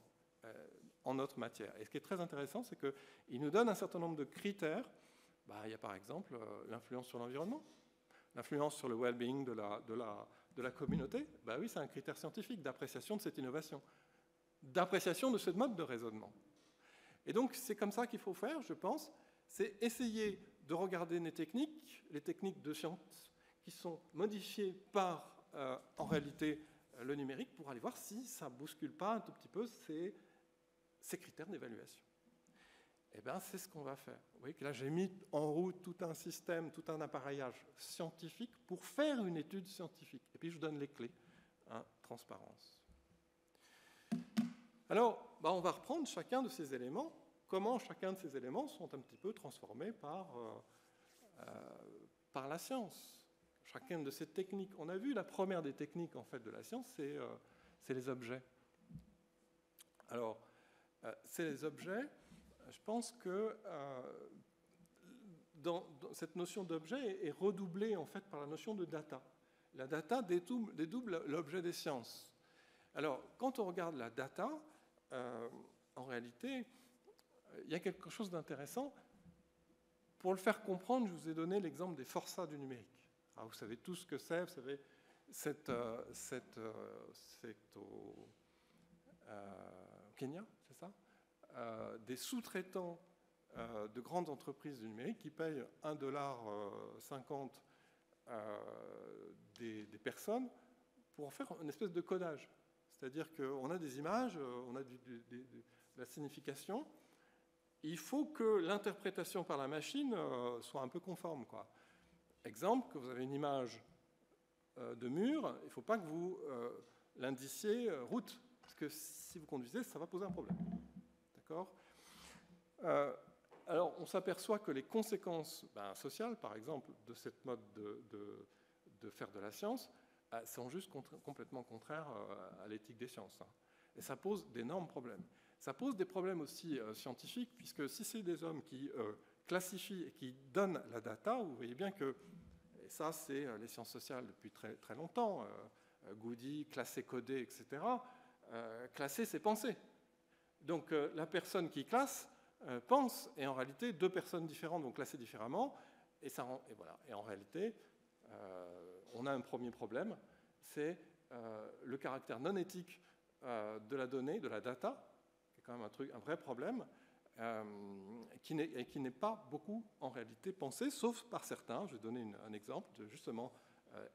B: en notre matière. Et ce qui est très intéressant, c'est qu'il nous donne un certain nombre de critères. Il y a par exemple l'influence sur l'environnement, l'influence sur le well-being de la communauté. Oui, c'est un critère scientifique d'appréciation de cette innovation, d'appréciation de ce mode de raisonnement. Et donc, c'est comme ça qu'il faut faire, je pense, c'est essayer de regarder les techniques de science qui sont modifiées par, en réalité, le numérique pour aller voir si ça ne bouscule pas un tout petit peu ces critères d'évaluation. Eh bien, c'est ce qu'on va faire. Vous voyez que là, j'ai mis en route tout un système, tout un appareillage scientifique pour faire une étude scientifique. Et puis, je vous donne les clés. Transparence. Alors, on va reprendre chacun de ces éléments, comment chacun de ces éléments sont un petit peu transformés par la science. Chacune de ces techniques. On a vu la première des techniques en fait, de la science, c'est les objets. Alors, c'est les objets. Je pense que dans cette notion d'objet est redoublée en fait, par la notion de data. La data dédouble l'objet des sciences. Alors, quand on regarde la data, en réalité, il y a quelque chose d'intéressant. Pour le faire comprendre, je vous ai donné l'exemple des forçats du numérique. Alors, vous savez tous ce que c'est, vous savez, c'est au Kenya, c'est ça, des sous-traitants de grandes entreprises du numérique qui payent $1,50 des personnes pour en faire une espèce de codage. C'est-à-dire qu'on a des images, on a de la signification. Il faut que l'interprétation par la machine soit un peu conforme, quoi. Exemple, que vous avez une image de mur, il ne faut pas que vous l'indiciez route, parce que si vous conduisez, ça va poser un problème. D'accord ? Alors, on s'aperçoit que les conséquences sociales, par exemple, de cette mode de faire de la science, sont juste complètement contraires à l'éthique des sciences. Et ça pose d'énormes problèmes. Ça pose des problèmes aussi scientifiques, puisque si c'est des hommes qui classifient et qui donnent la data, vous voyez bien que, et ça c'est les sciences sociales depuis très, très longtemps, Goody, classer, coder, etc., classer, c'est penser. Donc la personne qui classe pense, et en réalité, deux personnes différentes vont classer différemment, et voilà. Et en réalité, on a un premier problème, c'est le caractère non éthique de la donnée, de la data, qui est quand même un vrai problème, qui n'est pas beaucoup en réalité pensé, sauf par certains. Je vais donner un exemple de justement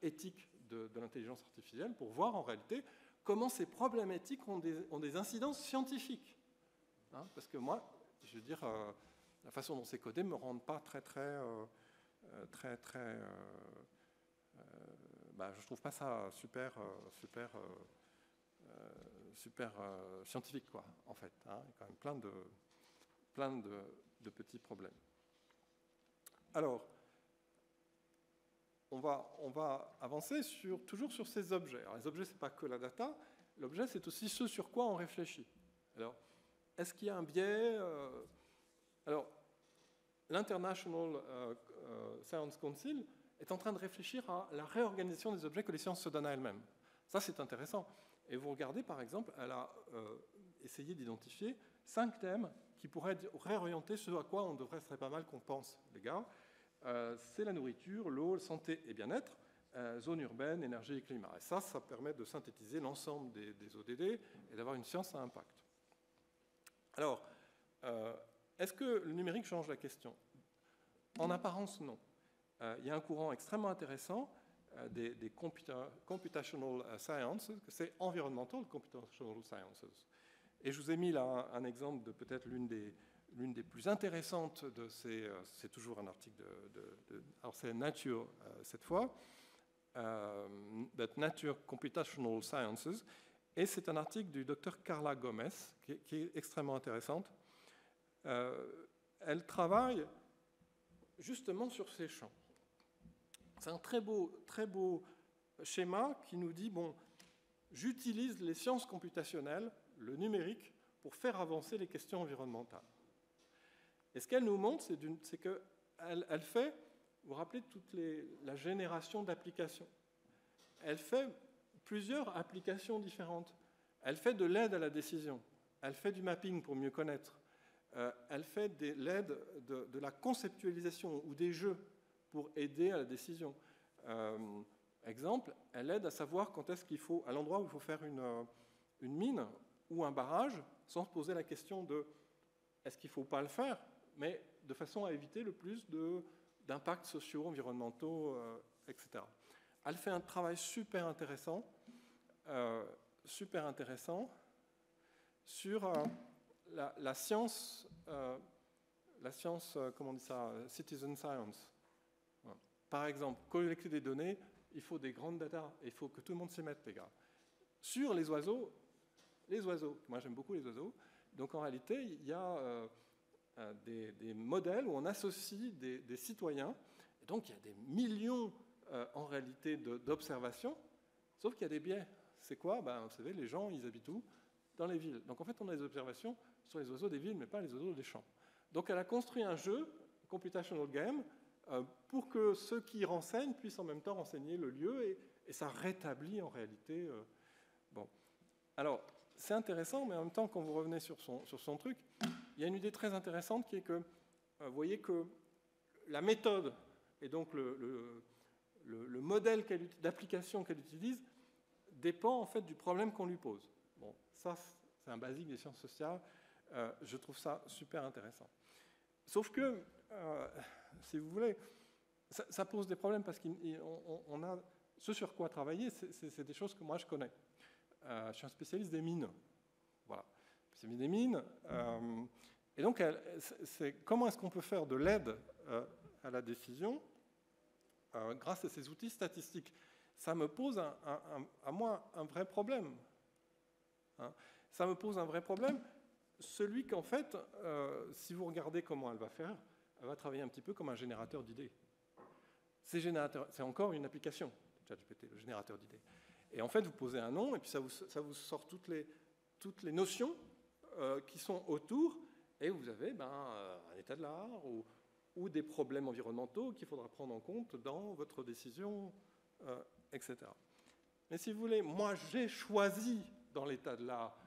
B: éthique de l'intelligence artificielle pour voir en réalité comment ces problématiques ont des incidences scientifiques. Parce que moi, je veux dire, la façon dont c'est codé ne me rend pas très je trouve pas ça super scientifique, quoi, en fait. Il y a quand même plein de petits problèmes. Alors, on va avancer toujours sur ces objets. Alors, les objets, ce n'est pas que la data. L'objet, c'est aussi ce sur quoi on réfléchit. Alors, est-ce qu'il y a un biais Alors, l'International Science Council est en train de réfléchir à la réorganisation des objets que les sciences se donnent à elles-mêmes. Ça, c'est intéressant. Et vous regardez, par exemple, elle a essayé d'identifier 5 thèmes qui pourraient réorienter ce à quoi on serait pas mal qu'on pense, les gars. C'est la nourriture, l'eau, santé et bien-être, zone urbaine, énergie et climat. Et ça permet de synthétiser l'ensemble des ODD et d'avoir une science à impact. Alors, est-ce que le numérique change la question ? En apparence, non. Il y a un courant extrêmement intéressant des computational sciences, c'est environmental computational sciences. Et je vous ai mis là un exemple de peut-être l'une des plus intéressantes de ces. C'est toujours un article alors c'est Nature cette fois, but Nature Computational Sciences, et c'est un article du docteur Carla Gomez qui est extrêmement intéressante. Elle travaille justement sur ces champs. C'est un très beau schéma qui nous dit, bon, j'utilise les sciences computationnelles, le numérique, pour faire avancer les questions environnementales. Et ce qu'elle nous montre, c'est qu'elle fait, vous vous rappelez, la génération d'applications. Elle fait plusieurs applications différentes. Elle fait de l'aide à la décision. elle fait du mapping pour mieux connaître, elle fait l'aide de la conceptualisation ou des jeux pour aider à la décision. Exemple, elle aide à savoir quand est-ce qu'il faut, à l'endroit où il faut faire une mine ou un barrage, sans se poser la question de est-ce qu'il ne faut pas le faire, mais de façon à éviter le plus d'impacts sociaux, environnementaux, etc. Elle fait un travail super intéressant sur la science, comment on dit ça, citizen science. Par exemple, collecter des données, il faut des grandes data, il faut que tout le monde s'y mette, les gars. Sur les oiseaux, moi j'aime beaucoup les oiseaux, donc en réalité, il y a des modèles où on associe des citoyens, et donc il y a des millions en réalité d'observations, sauf qu'il y a des biais. C'est quoi? Vous savez, les gens, ils habitent où? Dans les villes. Donc en fait, on a des observations sur les oiseaux des villes, mais pas les oiseaux des champs. Donc elle a construit un jeu, computational game, pour que ceux qui renseignent puissent en même temps renseigner le lieu, et ça rétablit en réalité... Bon. Alors, c'est intéressant, mais en même temps, quand vous revenez sur son truc, il y a une idée très intéressante qui est que, vous voyez que la méthode, et donc le modèle d'application qu'elle utilise, dépend en fait du problème qu'on lui pose. Bon, ça, c'est un basique des sciences sociales. Je trouve ça super intéressant. Sauf que, si vous voulez, ça pose des problèmes parce qu'on a ce sur quoi travailler, c'est des choses que moi je connais. Je suis un spécialiste des mines. Voilà, spécialiste des mines. Et donc, comment est-ce qu'on peut faire de l'aide à la décision grâce à ces outils statistiques? Ça me pose à moi un vrai problème. Ça me pose un vrai problème, celui qu'en fait, si vous regardez comment elle va faire, elle va travailler un petit peu comme un générateur d'idées. C'est encore une application, ChatGPT, le générateur d'idées. Et en fait, vous posez un nom, et puis ça vous sort toutes les notions qui sont autour, et vous avez un état de l'art ou des problèmes environnementaux qu'il faudra prendre en compte dans votre décision, etc. Mais si vous voulez, moi j'ai choisi dans l'état de l'art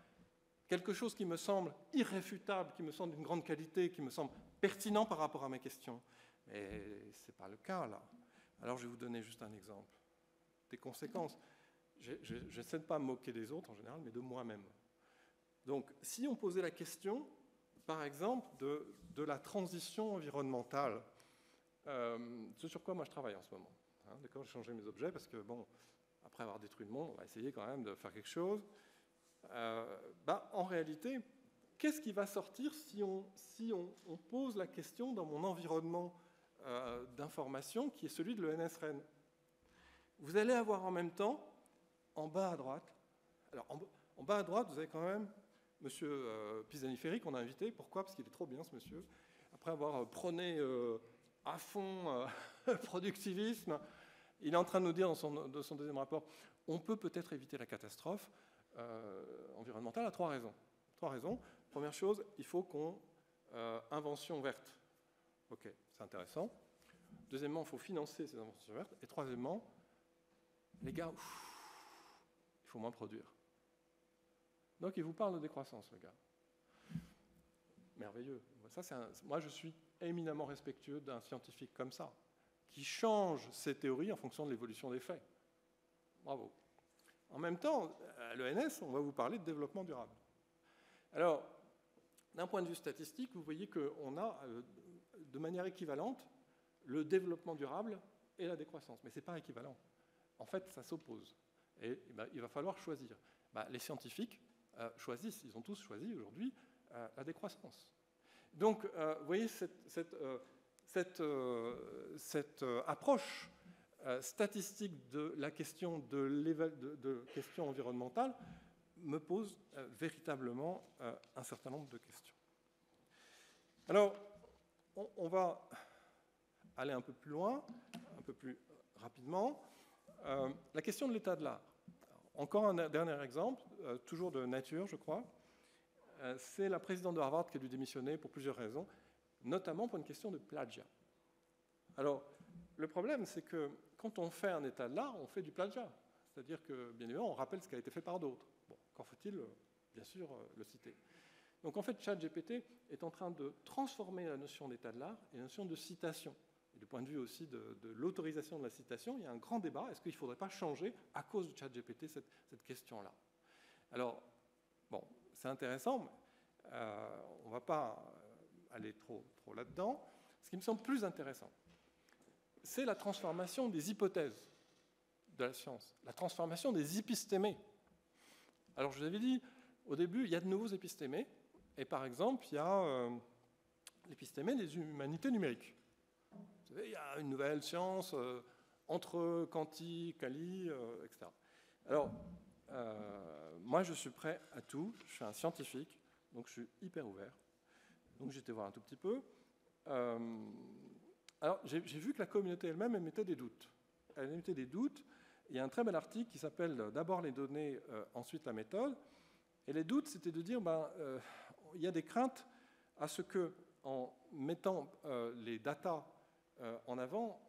B: quelque chose qui me semble irréfutable, qui me semble d'une grande qualité, qui me semble pertinent par rapport à mes questions. Mais ce n'est pas le cas là. Alors je vais vous donner juste un exemple. Des conséquences. J'essaie de ne pas me moquer des autres en général, mais de moi-même. Donc si on posait la question, par exemple, de la transition environnementale, ce sur quoi moi je travaille en ce moment. D'accord, j'ai changé mes objets parce que, bon, après avoir détruit le monde, on va essayer quand même de faire quelque chose. En réalité, qu'est-ce qui va sortir si on pose la question dans mon environnement d'information qui est celui de l'ENSREN? Vous allez avoir en même temps, en bas à droite, alors en bas à droite, vous avez quand même monsieur Pisani-Ferry qu'on a invité. Pourquoi? Parce qu'il est trop bien ce monsieur. Après avoir prôné à fond productivisme, il est en train de nous dire dans son deuxième rapport, on peut peut-être éviter la catastrophe environnementale à 3 raisons. 3 raisons. Première chose, il faut qu'on invention verte. Ok, c'est intéressant. Deuxièmement, il faut financer ces inventions vertes. Et troisièmement, les gars, il faut moins produire. Donc il vous parle de décroissance, le gars. Merveilleux. Moi, je suis éminemment respectueux d'un scientifique comme ça, qui change ses théories en fonction de l'évolution des faits. Bravo. En même temps, à l'ENS, on va vous parler de développement durable. Alors, d'un point de vue statistique, vous voyez qu'on a, de manière équivalente, le développement durable et la décroissance. Mais ce n'est pas équivalent. En fait, ça s'oppose. Et il va falloir choisir. Les scientifiques choisissent, ils ont tous choisi aujourd'hui, la décroissance. Donc, vous voyez, cette approche statistique de la question de questions environnementales me pose véritablement un certain nombre de questions. Alors, on va aller un peu plus loin, un peu plus rapidement. La question de l'état de l'art. Encore un dernier exemple, toujours de nature, je crois. C'est la présidente de Harvard qui a dû démissionner pour plusieurs raisons, notamment pour une question de plagiat. Alors, le problème, c'est que quand on fait un état de l'art, on fait du plagiat. C'est-à-dire que, bien évidemment, on rappelle ce qui a été fait par d'autres. Bon, encore faut-il bien sûr le citer. Donc en fait, ChatGPT est en train de transformer la notion d'état de l'art et la notion de citation. Et du point de vue aussi de l'autorisation de la citation, il y a un grand débat. Est-ce qu'il ne faudrait pas changer, à cause de ChatGPT, cette question-là? Alors, bon, c'est intéressant, mais on ne va pas aller trop là-dedans. Ce qui me semble plus intéressant, c'est la transformation des hypothèses de la science, la transformation des épistémés. Alors, je vous avais dit, au début, il y a de nouveaux épistémés, et par exemple, il y a l'épistémé des humanités numériques. Vous savez, il y a une nouvelle science entre quantique, quali, etc. Alors, moi, je suis prêt à tout. Je suis un scientifique, donc je suis hyper ouvert. Donc, j'ai été voir un tout petit peu. Alors, j'ai vu que la communauté elle-même émettait des doutes. Elle émettait des doutes. Il y a un très bel article qui s'appelle « D'abord les données, ensuite la méthode ». Et les doutes, c'était de dire, il y a des craintes à ce que, en mettant les datas en avant,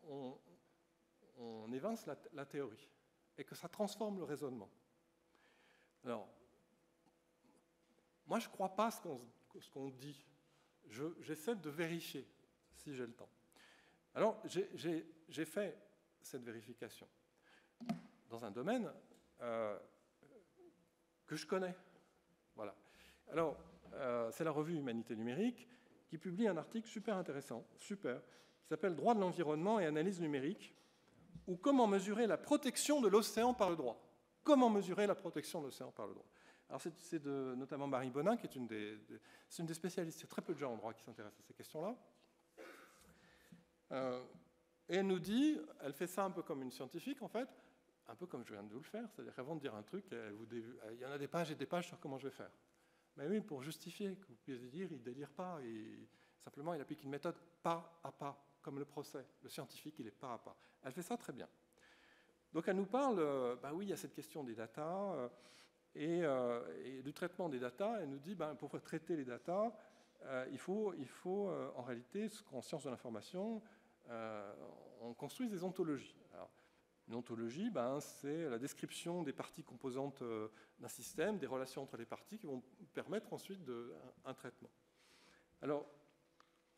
B: on évince la théorie et que ça transforme le raisonnement. Alors, moi, je ne crois pas ce qu'on dit. J'essaie de vérifier, si j'ai le temps. Alors, j'ai fait cette vérification dans un domaine que je connais. Voilà. Alors, c'est la revue Humanité numérique qui publie un article super intéressant, qui s'appelle « Droit de l'environnement et analyse numérique » ou « Comment mesurer la protection de l'océan par le droit ». Comment mesurer la protection de l'océan par le droit. Alors, c'est notamment Marie Bonin, qui est une des spécialistes. Il y a très peu de gens en droit qui s'intéressent à ces questions-là. Et elle nous dit, elle fait ça un peu comme une scientifique, en fait, un peu comme je viens de vous le faire, c'est-à-dire qu'avant de dire un truc, il y en a des pages et des pages sur comment je vais faire. Mais oui, pour justifier que vous puissiez dire, il ne délire pas, simplement il applique une méthode pas à pas, comme le procès. Le scientifique, il est pas à pas. Elle fait ça très bien. Donc elle nous parle, oui, il y a cette question des datas et du traitement des datas. Elle nous dit, pour traiter les datas, il faut en réalité, en sciences de l'information, on construit des ontologies. Alors, une ontologie, c'est la description des parties composantes d'un système, des relations entre les parties qui vont permettre ensuite un traitement. Alors,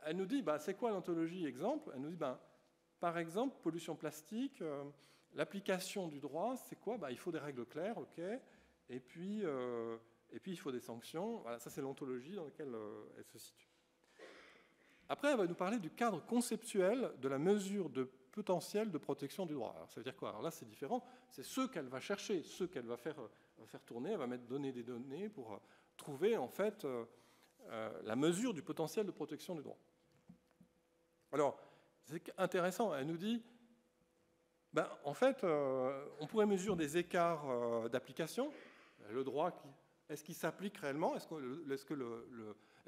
B: elle nous dit, c'est quoi l'ontologie exemple? Elle nous dit, par exemple, pollution plastique, l'application du droit, c'est quoi? Il faut des règles claires, ok, et puis il faut des sanctions. Voilà, ça c'est l'ontologie dans laquelle elle se situe. Après, elle va nous parler du cadre conceptuel de la mesure de potentiel de protection du droit. Alors, ça veut dire quoi? Alors là, c'est différent. C'est ceux qu'elle va chercher, ceux qu'elle va faire tourner. Elle va donner des données pour trouver, en fait, la mesure du potentiel de protection du droit. Alors, c'est intéressant. Elle nous dit, en fait, on pourrait mesurer des écarts d'application. Le droit, est-ce qu'il s'applique réellement? Est-ce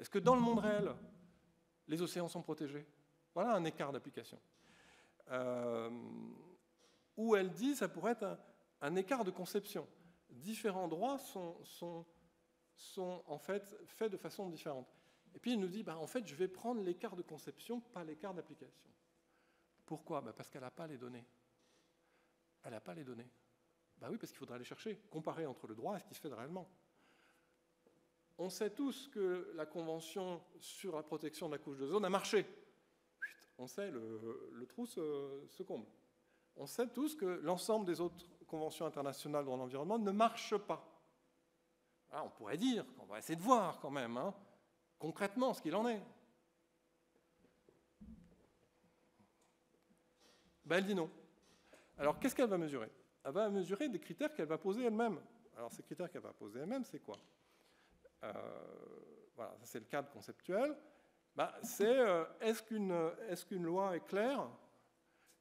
B: que dans le monde réel, les océans sont protégés? Voilà un écart d'application. Où elle dit ça pourrait être un écart de conception. Différents droits sont en fait faits de façon différente. Et puis elle nous dit, en fait, je vais prendre l'écart de conception, pas l'écart d'application. Pourquoi? Parce qu'elle n'a pas les données. Elle n'a pas les données. Oui, parce qu'il faudra les chercher, comparer entre le droit et ce qui se fait réellement. On sait tous que la Convention sur la protection de la couche d'ozone a marché. On sait, le trou se comble. On sait tous que l'ensemble des autres conventions internationales dans l'environnement ne marchent pas. Alors, on pourrait dire qu'on va essayer de voir quand même, concrètement, ce qu'il en est. Elle dit non. Alors, qu'est-ce qu'elle va mesurer? Elle va mesurer des critères qu'elle va poser elle-même. Alors, ces critères qu'elle va poser elle-même, c'est quoi? Voilà, ça c'est le cadre conceptuel. C'est est-ce qu'une loi est claire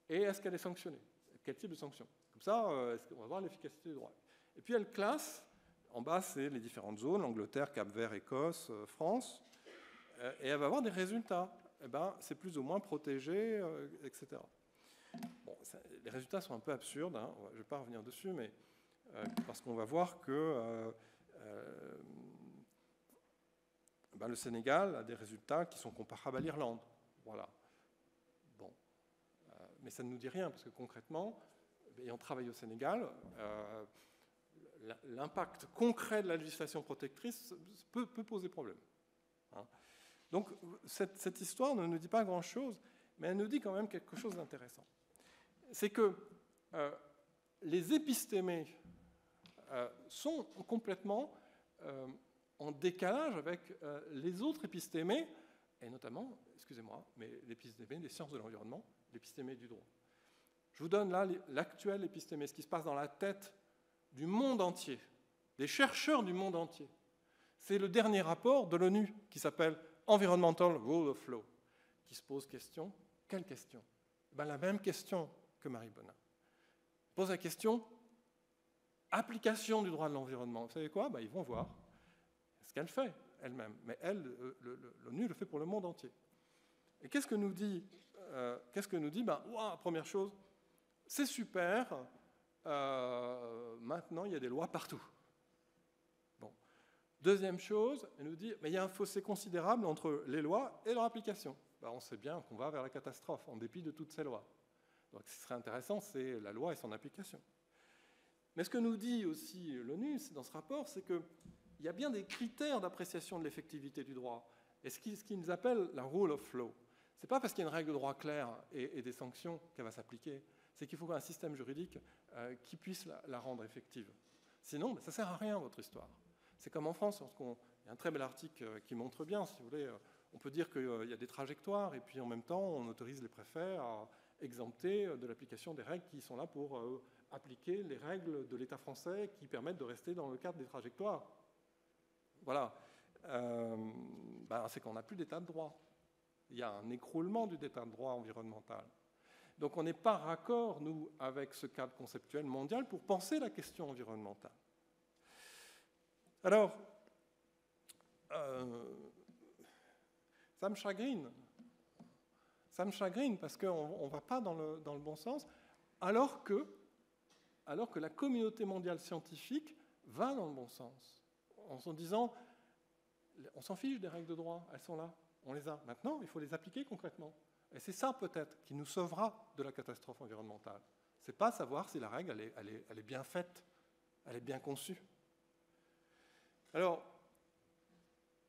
B: et est-ce qu'elle est sanctionnée? Quel type de sanction? Comme ça, on va voir l'efficacité du droit. Et puis elle classe, en bas c'est les différentes zones, Angleterre, Cap-Vert, Écosse, France, et elle va avoir des résultats. C'est plus ou moins protégé, etc. Bon, les résultats sont un peu absurdes, je ne vais pas revenir dessus, mais parce qu'on va voir que le Sénégal a des résultats qui sont comparables à l'Irlande. Voilà. Bon. Mais ça ne nous dit rien, parce que concrètement, ayant travaillé au Sénégal, l'impact concret de la législation protectrice peut poser problème. Hein. Donc cette histoire ne nous dit pas grand-chose, mais elle nous dit quand même quelque chose d'intéressant. C'est que les épistémés sont complètement en décalage avec les autres épistémés, et notamment, excusez-moi, mais l'épistémé des sciences de l'environnement, l'épistémé du droit. Je vous donne là l'actuel épistémé, ce qui se passe dans la tête du monde entier, des chercheurs du monde entier. C'est le dernier rapport de l'ONU qui s'appelle Environmental Rule of Law, qui se pose question. Quelle question? Ben, la même question que Marie Bonin. Pose la question application du droit de l'environnement. Vous savez quoi? Ben, ils vont voir ce qu'elle fait elle-même. Mais l'ONU le fait pour le monde entier. Et qu'est-ce que nous dit ben, première chose, c'est super, maintenant il y a des lois partout. Bon. Deuxième chose, elle nous dit, mais il y a un fossé considérable entre les lois et leur application. Ben, on sait bien qu'on va vers la catastrophe, en dépit de toutes ces lois. Donc ce qui serait intéressant, c'est la loi et son application. Mais ce que nous dit aussi l'ONU dans ce rapport, c'est qu'il y a bien des critères d'appréciation de l'effectivité du droit. Et ce qu'ils appellent la rule of law. Ce n'est pas parce qu'il y a une règle de droit claire et des sanctions qu'elle va s'appliquer, c'est qu'il faut un système juridique qui puisse la rendre effective. Sinon, ça ne sert à rien, votre histoire. C'est comme en France, il y a un très bel article qui montre bien, si vous voulez, on peut dire qu'il y a des trajectoires, et puis en même temps, on autorise les préfets à exempter de l'application des règles qui sont là pour appliquer les règles de l'État français qui permettent de rester dans le cadre des trajectoires. Voilà. C'est qu'on n'a plus d'état de droit. Il y a un écroulement du état de droit environnemental. Donc on n'est pas raccord, nous, avec ce cadre conceptuel mondial pour penser la question environnementale. Alors, ça me chagrine. Ça me chagrine parce qu'on ne va pas dans le bon sens, alors que la communauté mondiale scientifique va dans le bon sens. En se disant, on s'en fiche des règles de droit, elles sont là, on les a. Maintenant, il faut les appliquer concrètement. Et c'est ça peut-être qui nous sauvera de la catastrophe environnementale. Ce n'est pas savoir si la règle elle est bien faite, elle est bien conçue. Alors,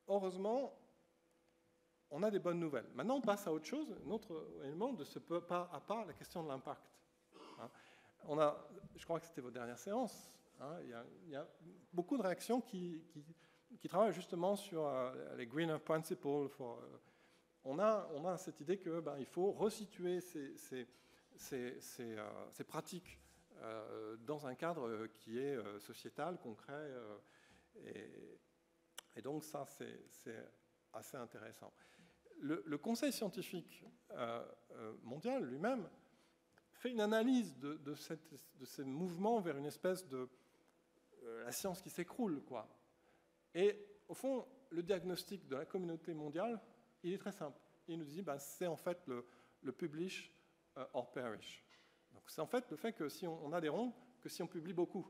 B: heureusement, on a des bonnes nouvelles. Maintenant, on passe à autre chose, un autre élément de ce pas à pas, la question de l'impact. Je crois que c'était votre dernière séance, il y a beaucoup de réactions qui travaillent justement sur les Greener Principles. On a cette idée qu'il faut resituer ces pratiques dans un cadre qui est sociétal, concret, et donc ça, c'est assez intéressant. Le Conseil scientifique mondial lui-même fait une analyse de ces mouvements vers une espèce de la science qui s'écroule, quoi. Et au fond, le diagnostic de la communauté mondiale, il est très simple. Il nous dit, c'est en fait le publish or perish. Donc c'est en fait le fait que si on adhérent que si on publie beaucoup.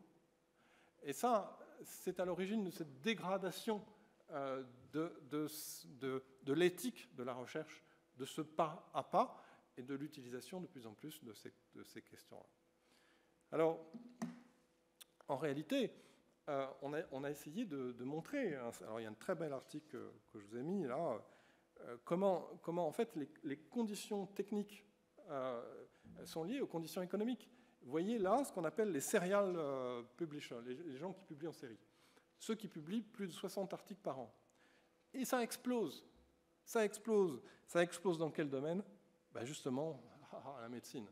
B: Et ça, c'est à l'origine de cette dégradation de l'éthique de la recherche, de ce pas à pas, et de l'utilisation de plus en plus de ces questions-là. Alors, en réalité, on a essayé de montrer, alors il y a un très bel article que je vous ai mis là, comment en fait les conditions techniques sont liées aux conditions économiques. Vous voyez là ce qu'on appelle les serial publishers, les gens qui publient en série. Ceux qui publient plus de 60 articles par an. Et ça explose. Ça explose. Ça explose dans quel domaine? Justement, la médecine.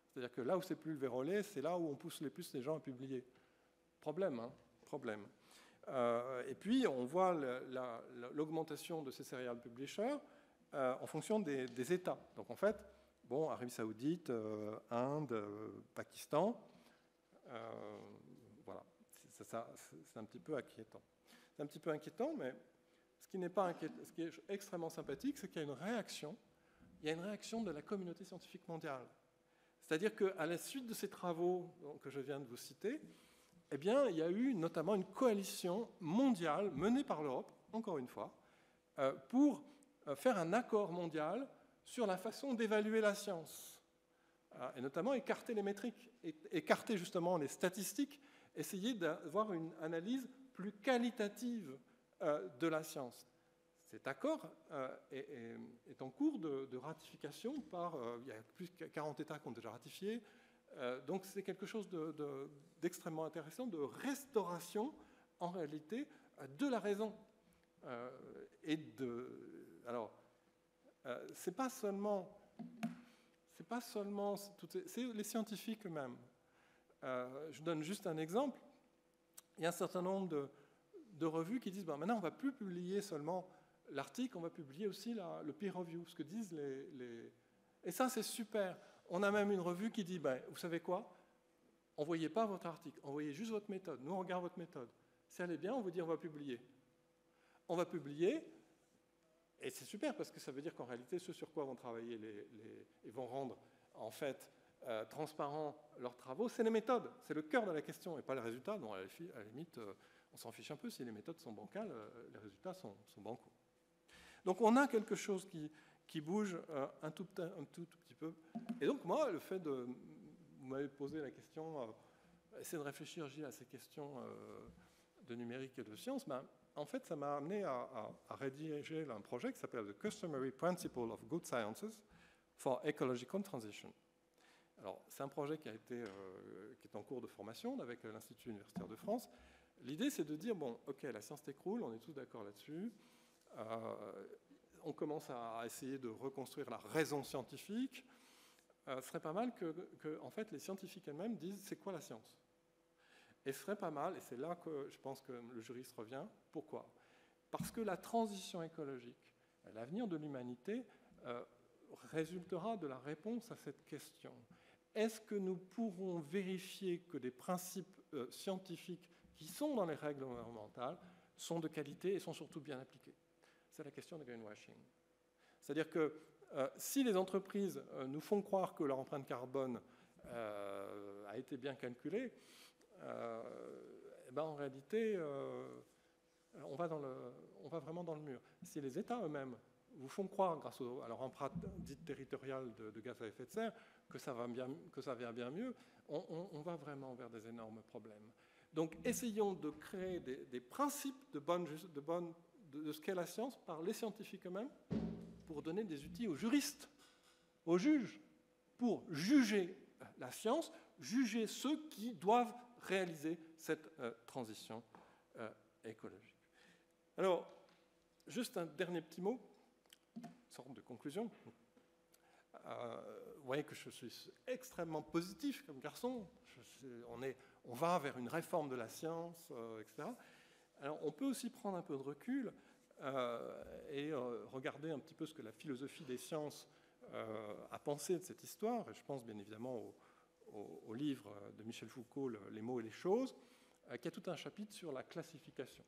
B: C'est-à-dire que là où c'est plus le vérolé, c'est là où on pousse les plus les gens à publier. Problème, hein, problème. Et puis, on voit l'augmentation de ces serial publishers en fonction des États. Donc, en fait, Arabie Saoudite, Inde, Pakistan, voilà. C'est un petit peu inquiétant. C'est un petit peu inquiétant, mais ce qui n'est pas inquiétant, ce qui est extrêmement sympathique, c'est qu'il y a une réaction. Il y a une réaction de la communauté scientifique mondiale. C'est-à-dire qu'à la suite de ces travaux que je viens de vous citer, eh bien, il y a eu notamment une coalition mondiale menée par l'Europe, encore une fois, pour faire un accord mondial sur la façon d'évaluer la science, et notamment écarter les métriques, écarter justement les statistiques, essayer d'avoir une analyse plus qualitative de la science. Cet accord est en cours de ratification par... il y a plus de 40 États qui ont déjà ratifié. Donc c'est quelque chose d'extrêmement intéressant, de restauration, en réalité, de la raison. Alors, c'est pas seulement c'est les scientifiques eux-mêmes. Je donne juste un exemple. Il y a un certain nombre de revues qui disent maintenant on ne va plus publier seulement l'article, on va publier aussi le peer review, ce que disent les... Et ça, c'est super. On a même une revue qui dit vous savez quoi, envoyez pas votre article, envoyez juste votre méthode. Nous, on regarde votre méthode. Si elle est bien, on vous dit on va publier. On va publier, et c'est super parce que ça veut dire qu'en réalité, ce sur quoi vont travailler et vont rendre en fait transparents leurs travaux, c'est les méthodes, c'est le cœur de la question et pas les résultats. Donc à la limite, on s'en fiche un peu si les méthodes sont bancales, les résultats sont bancaux. Donc on a quelque chose qui bouge un tout petit peu. Et donc moi, le fait de... Vous m'avez posé la question, essayer de réfléchir, Gilles, à ces questions de numérique et de science, en fait, ça m'a amené à rédiger un projet qui s'appelle The Customary Principle of Good Sciences for Ecological Transition. Alors, c'est un projet qui est en cours de formation avec l'Institut universitaire de France. L'idée, c'est de dire, ok, la science s'écroule, on est tous d'accord là-dessus. On commence à essayer de reconstruire la raison scientifique. Ce serait pas mal que en fait, les scientifiques elles-mêmes disent, c'est quoi la science ? Et ce serait pas mal, et c'est là que je pense que le juriste revient. Pourquoi ? Parce que la transition écologique, l'avenir de l'humanité, résultera de la réponse à cette question. Est-ce que nous pourrons vérifier que des principes scientifiques qui sont dans les règles environnementales sont de qualité et sont surtout bien appliqués ? C'est la question de greenwashing. C'est-à-dire que si les entreprises nous font croire que leur empreinte carbone a été bien calculée, en réalité, on va vraiment dans le mur. Si les États eux-mêmes vous font croire, grâce à leur empreinte dite territoriale de gaz à effet de serre, que ça vient bien mieux, on va vraiment vers des énormes problèmes. Donc, essayons de créer des principes de ce qu'est la science par les scientifiques eux-mêmes, pour donner des outils aux juristes, aux juges, pour juger la science, juger ceux qui doivent réaliser cette transition écologique. Alors, juste un dernier petit mot, une sorte de conclusion. Vous voyez que je suis extrêmement positif comme garçon. On va vers une réforme de la science, etc. Alors, on peut aussi prendre un peu de recul et regarder un petit peu ce que la philosophie des sciences a pensé de cette histoire. Et je pense bien évidemment au livre de Michel Foucault, Les mots et les choses, qui a tout un chapitre sur la classification.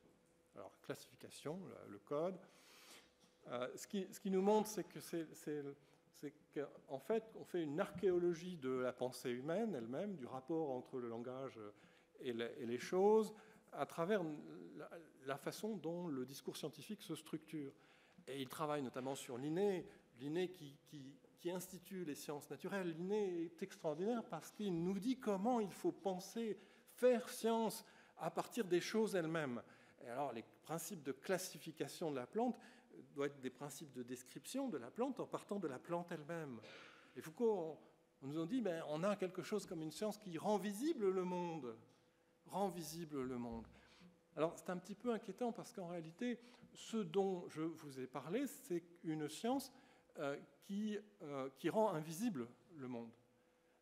B: Alors, classification, le code. Ce qui nous montre, c'est qu'en fait, on fait une archéologie de la pensée humaine elle-même, du rapport entre le langage et les choses, à travers la façon dont le discours scientifique se structure. Et il travaille notamment sur Linné qui institue les sciences naturelles. Linné est extraordinaire parce qu'il nous dit comment il faut penser, faire science à partir des choses elles-mêmes. Et alors, les principes de classification de la plante doivent être des principes de description de la plante en partant de la plante elle-même. Et Foucault, on nous a dit, on a quelque chose comme une science qui rend visible le monde. Rend visible le monde. Alors, c'est un petit peu inquiétant parce qu'en réalité, ce dont je vous ai parlé, c'est une science qui rend invisible le monde.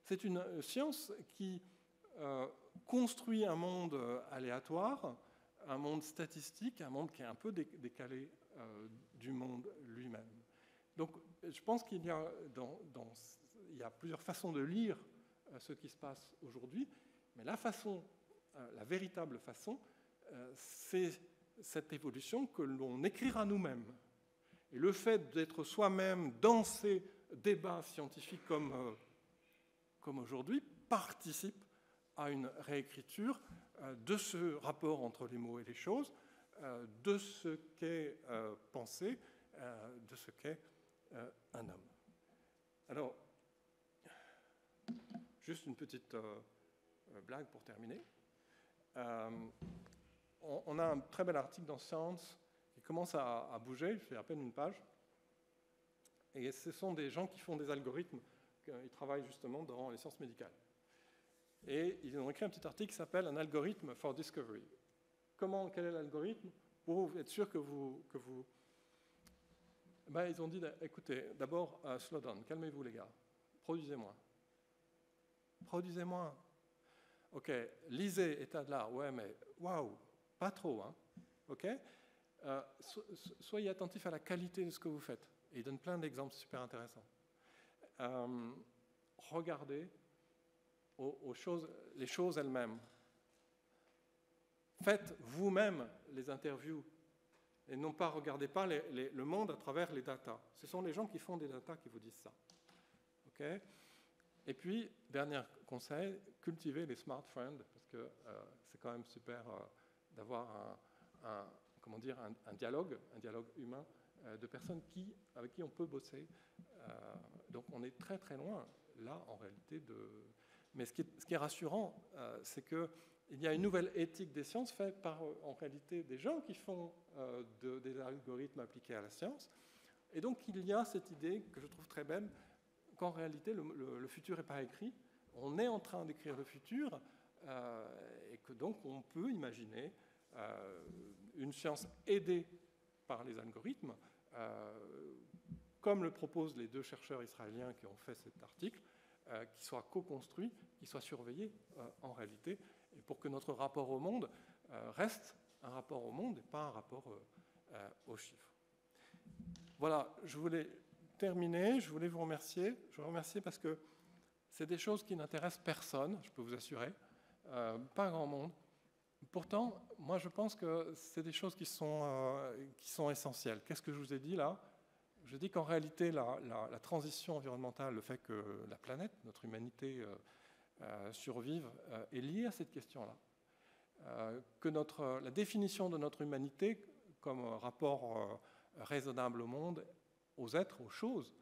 B: C'est une science qui construit un monde aléatoire, un monde statistique, un monde qui est un peu décalé du monde lui-même. Donc, je pense qu'il y a plusieurs façons de lire ce qui se passe aujourd'hui, mais la véritable façon, c'est cette évolution que l'on écrira nous-mêmes. Et le fait d'être soi-même dans ces débats scientifiques comme aujourd'hui participe à une réécriture de ce rapport entre les mots et les choses, de ce qu'est penser, de ce qu'est un homme. Alors, juste une petite blague pour terminer. On a un très bel article dans Science qui commence à bouger, il fait à peine une page. Et ce sont des gens qui font des algorithmes, ils travaillent justement dans les sciences médicales. Et ils ont écrit un petit article qui s'appelle « Un algorithme for discovery ». Quel est l'algorithme pour être sûr que vous... Ben, ils ont dit, écoutez, d'abord, slow down, calmez-vous les gars, produisez-moi. Produisez-moi. Ok, lisez, état de l'art, ouais, mais waouh, pas trop, hein. Ok, soyez attentifs à la qualité de ce que vous faites. Et il donne plein d'exemples super intéressants. Regardez les choses elles-mêmes. Faites vous-même les interviews et non pas regardez pas le monde à travers les datas. Ce sont les gens qui font des datas qui vous disent ça. Okay. Et puis, dernier conseil, cultivez les smart friends parce que c'est quand même super d'avoir un dialogue humain de personnes avec qui on peut bosser. Donc on est très très loin là en réalité Mais ce qui est rassurant, c'est qu'il y a une nouvelle éthique des sciences faite par en réalité des gens qui font des algorithmes appliqués à la science. Et donc il y a cette idée que je trouve très belle qu'en réalité le futur n'est pas écrit. On est en train d'écrire le futur et que donc on peut imaginer une science aidée par les algorithmes, comme le proposent les 2 chercheurs israéliens qui ont fait cet article, qui soit co-construit, qui soit surveillé en réalité, et pour que notre rapport au monde reste un rapport au monde et pas un rapport aux chiffres. Voilà, je voulais terminer, je voulais vous remercier. Je vous remercie parce que c'est des choses qui n'intéressent personne, je peux vous assurer, pas grand monde. Pourtant, moi je pense que c'est des choses qui sont essentielles. Qu'est-ce que je vous ai dit là ? Je dis qu'en réalité, la transition environnementale, le fait que la planète, notre humanité survive, est liée à cette question-là. Que la définition de notre humanité comme rapport raisonnable au monde, aux êtres, aux choses,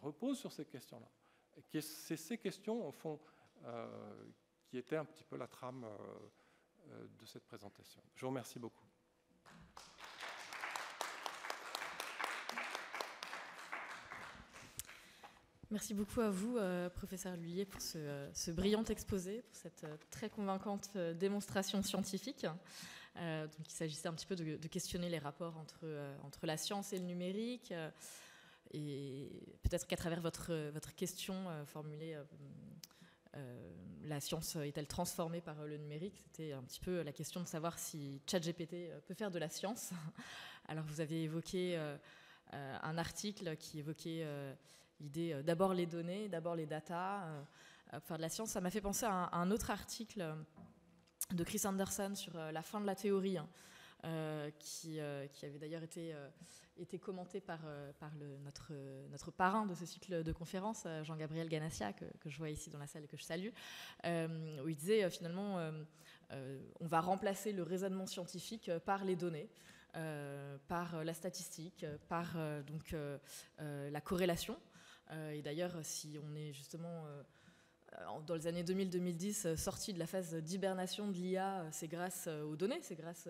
B: repose sur ces questions-là. Et c'est ces questions, au fond, qui étaient un petit peu la trame de cette présentation. Je vous remercie beaucoup.
A: Merci beaucoup à vous, professeur L'Huillier, pour ce brillant exposé, pour cette très convaincante démonstration scientifique. Donc, il s'agissait un petit peu de questionner les rapports entre la science et le numérique. Et peut-être qu'à travers votre question formulée, la science est-elle transformée par le numérique ? C'était un petit peu la question de savoir si ChatGPT peut faire de la science. Alors, vous avez évoqué un article qui évoquait l'idée d'abord les données, d'abord les datas, faire de la science. Ça m'a fait penser à un autre article de Chris Anderson sur la fin de la théorie, qui avait d'ailleurs été commenté par notre parrain de ce cycle de conférences, Jean-Gabriel Ganassia, que je vois ici dans la salle et que je salue, où il disait finalement on va remplacer le raisonnement scientifique par les données. Par la statistique, par la corrélation. Et d'ailleurs, si on est justement dans les années 2000-2010 sorti de la phase d'hibernation de l'IA, c'est grâce aux données, c'est grâce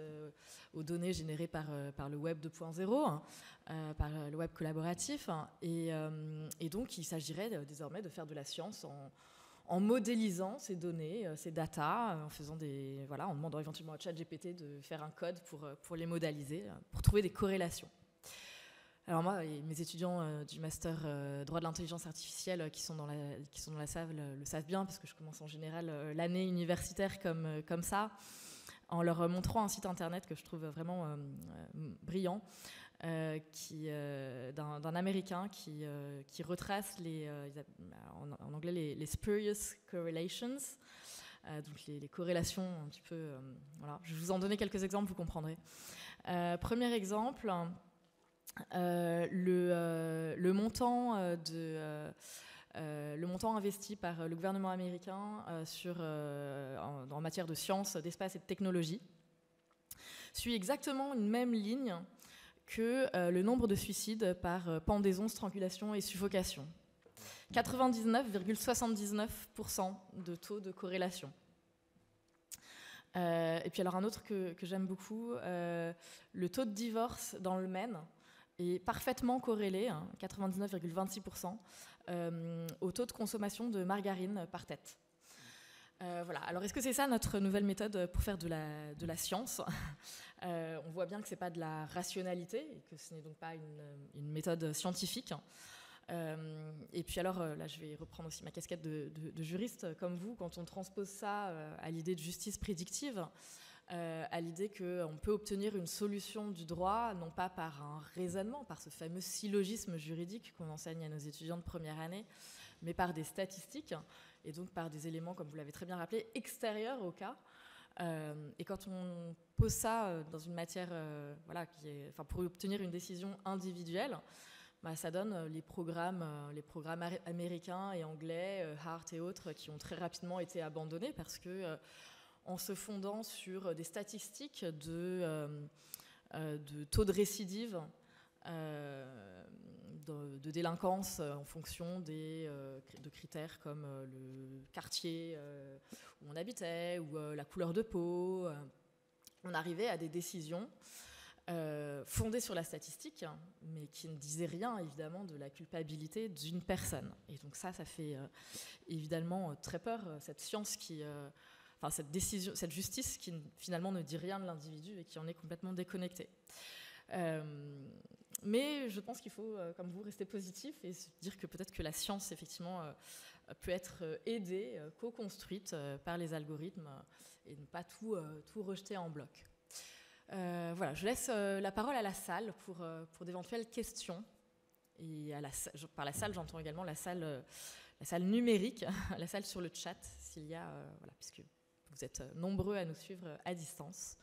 A: aux données générées par le web 2.0, par le web collaboratif. Et donc, il s'agirait désormais de faire de la science en modélisant ces données, ces datas, en faisant en demandant éventuellement à ChatGPT de faire un code pour les modéliser, pour trouver des corrélations. Alors moi, et mes étudiants du master droit de l'intelligence artificielle qui sont dans la salle le savent bien, parce que je commence en général l'année universitaire comme ça, en leur montrant un site internet que je trouve vraiment brillant, d'un Américain qui retrace en anglais les spurious correlations, donc les corrélations un petit peu. Voilà. Je vais vous en donner quelques exemples, vous comprendrez. Premier exemple, le montant investi par le gouvernement américain en matière de sciences, d'espace et de technologie suit exactement une même ligne que le nombre de suicides par pendaison, strangulation et suffocation. 99,79% de taux de corrélation. Et puis alors un autre que j'aime beaucoup, le taux de divorce dans le Maine est parfaitement corrélé, 99,26%, au taux de consommation de margarine par tête. Voilà. Alors, est-ce que c'est ça notre nouvelle méthode pour faire de la science ? On voit bien que ce n'est pas de la rationalité et que ce n'est donc pas une méthode scientifique. Et puis alors, là, je vais reprendre aussi ma casquette de juriste comme vous. Quand on transpose ça à l'idée de justice prédictive, à l'idée qu'on peut obtenir une solution du droit, non pas par un raisonnement, par ce fameux syllogisme juridique qu'on enseigne à nos étudiants de première année, mais par des statistiques, et donc par des éléments, comme vous l'avez très bien rappelé, extérieurs au cas. Et quand on pose ça dans une matière pour obtenir une décision individuelle, ça donne les programmes américains et anglais, Hart et autres, qui ont très rapidement été abandonnés parce que, en se fondant sur des statistiques de taux de récidive, de délinquance en fonction de critères comme le quartier où on habitait ou la couleur de peau, on arrivait à des décisions fondées sur la statistique, mais qui ne disaient rien évidemment de la culpabilité d'une personne. Et donc ça fait évidemment très peur, cette science cette justice qui finalement ne dit rien de l'individu et qui en est complètement déconnectée. Mais je pense qu'il faut, comme vous, rester positif et se dire que peut-être que la science, effectivement, peut être aidée, co-construite par les algorithmes et ne pas tout rejeter en bloc. Voilà, je laisse la parole à la salle pour d'éventuelles questions. Et par la salle, j'entends également la salle numérique, la salle sur le chat, s'il y a, puisque vous êtes nombreux à nous suivre à distance.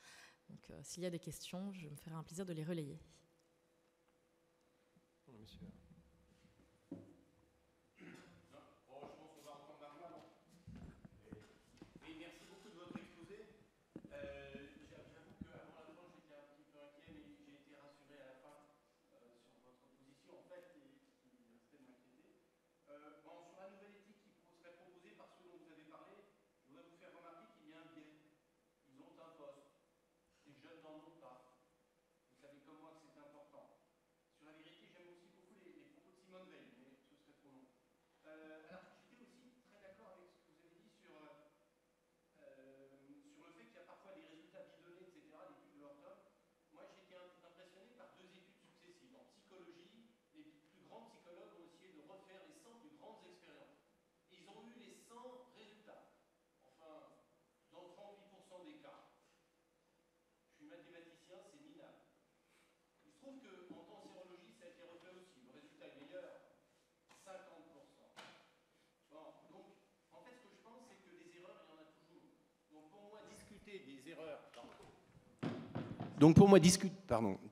A: Donc, s'il y a des questions, je me ferai un plaisir de les relayer.
B: Monsieur.
C: Oui, merci beaucoup de votre exposé. J'avoue qu'avant la fin, j'étais un petit peu inquiet, mais j'ai été rassuré à la fin sur votre position, en fait, et qui restait de m'inquiéter. Sur la nouvelle éthique qui serait proposée par ceux dont vous avez parlé, je voudrais vous faire remarquer qu'il y a un biais. Ils ont un poste. Les jeunes n'en ont pas. Vous savez comme moi que c'est important. Sur la vérité, j'aime aussi beaucoup les propos de Simone Veil, mais ce serait trop long. Alors, j'étais aussi très d'accord avec ce que vous avez dit sur le fait qu'il y a parfois des résultats bidonnés, etc., l'étude de Horton. Moi, j'ai été impressionné par deux études successives. En psychologie, les plus grands psychologues ont essayé de refaire les 100 plus grandes expériences. Et ils ont eu les 100 résultats. Enfin, dans 38% des cas. Je suis mathématicien, c'est minable. Il se trouve qu'en cancérologie, ça a été refait aussi. Le résultat est meilleur, 50%. Bon, donc, en fait, ce que je pense, c'est que des erreurs, il y en a toujours. Donc, pour moi, discuter des erreurs...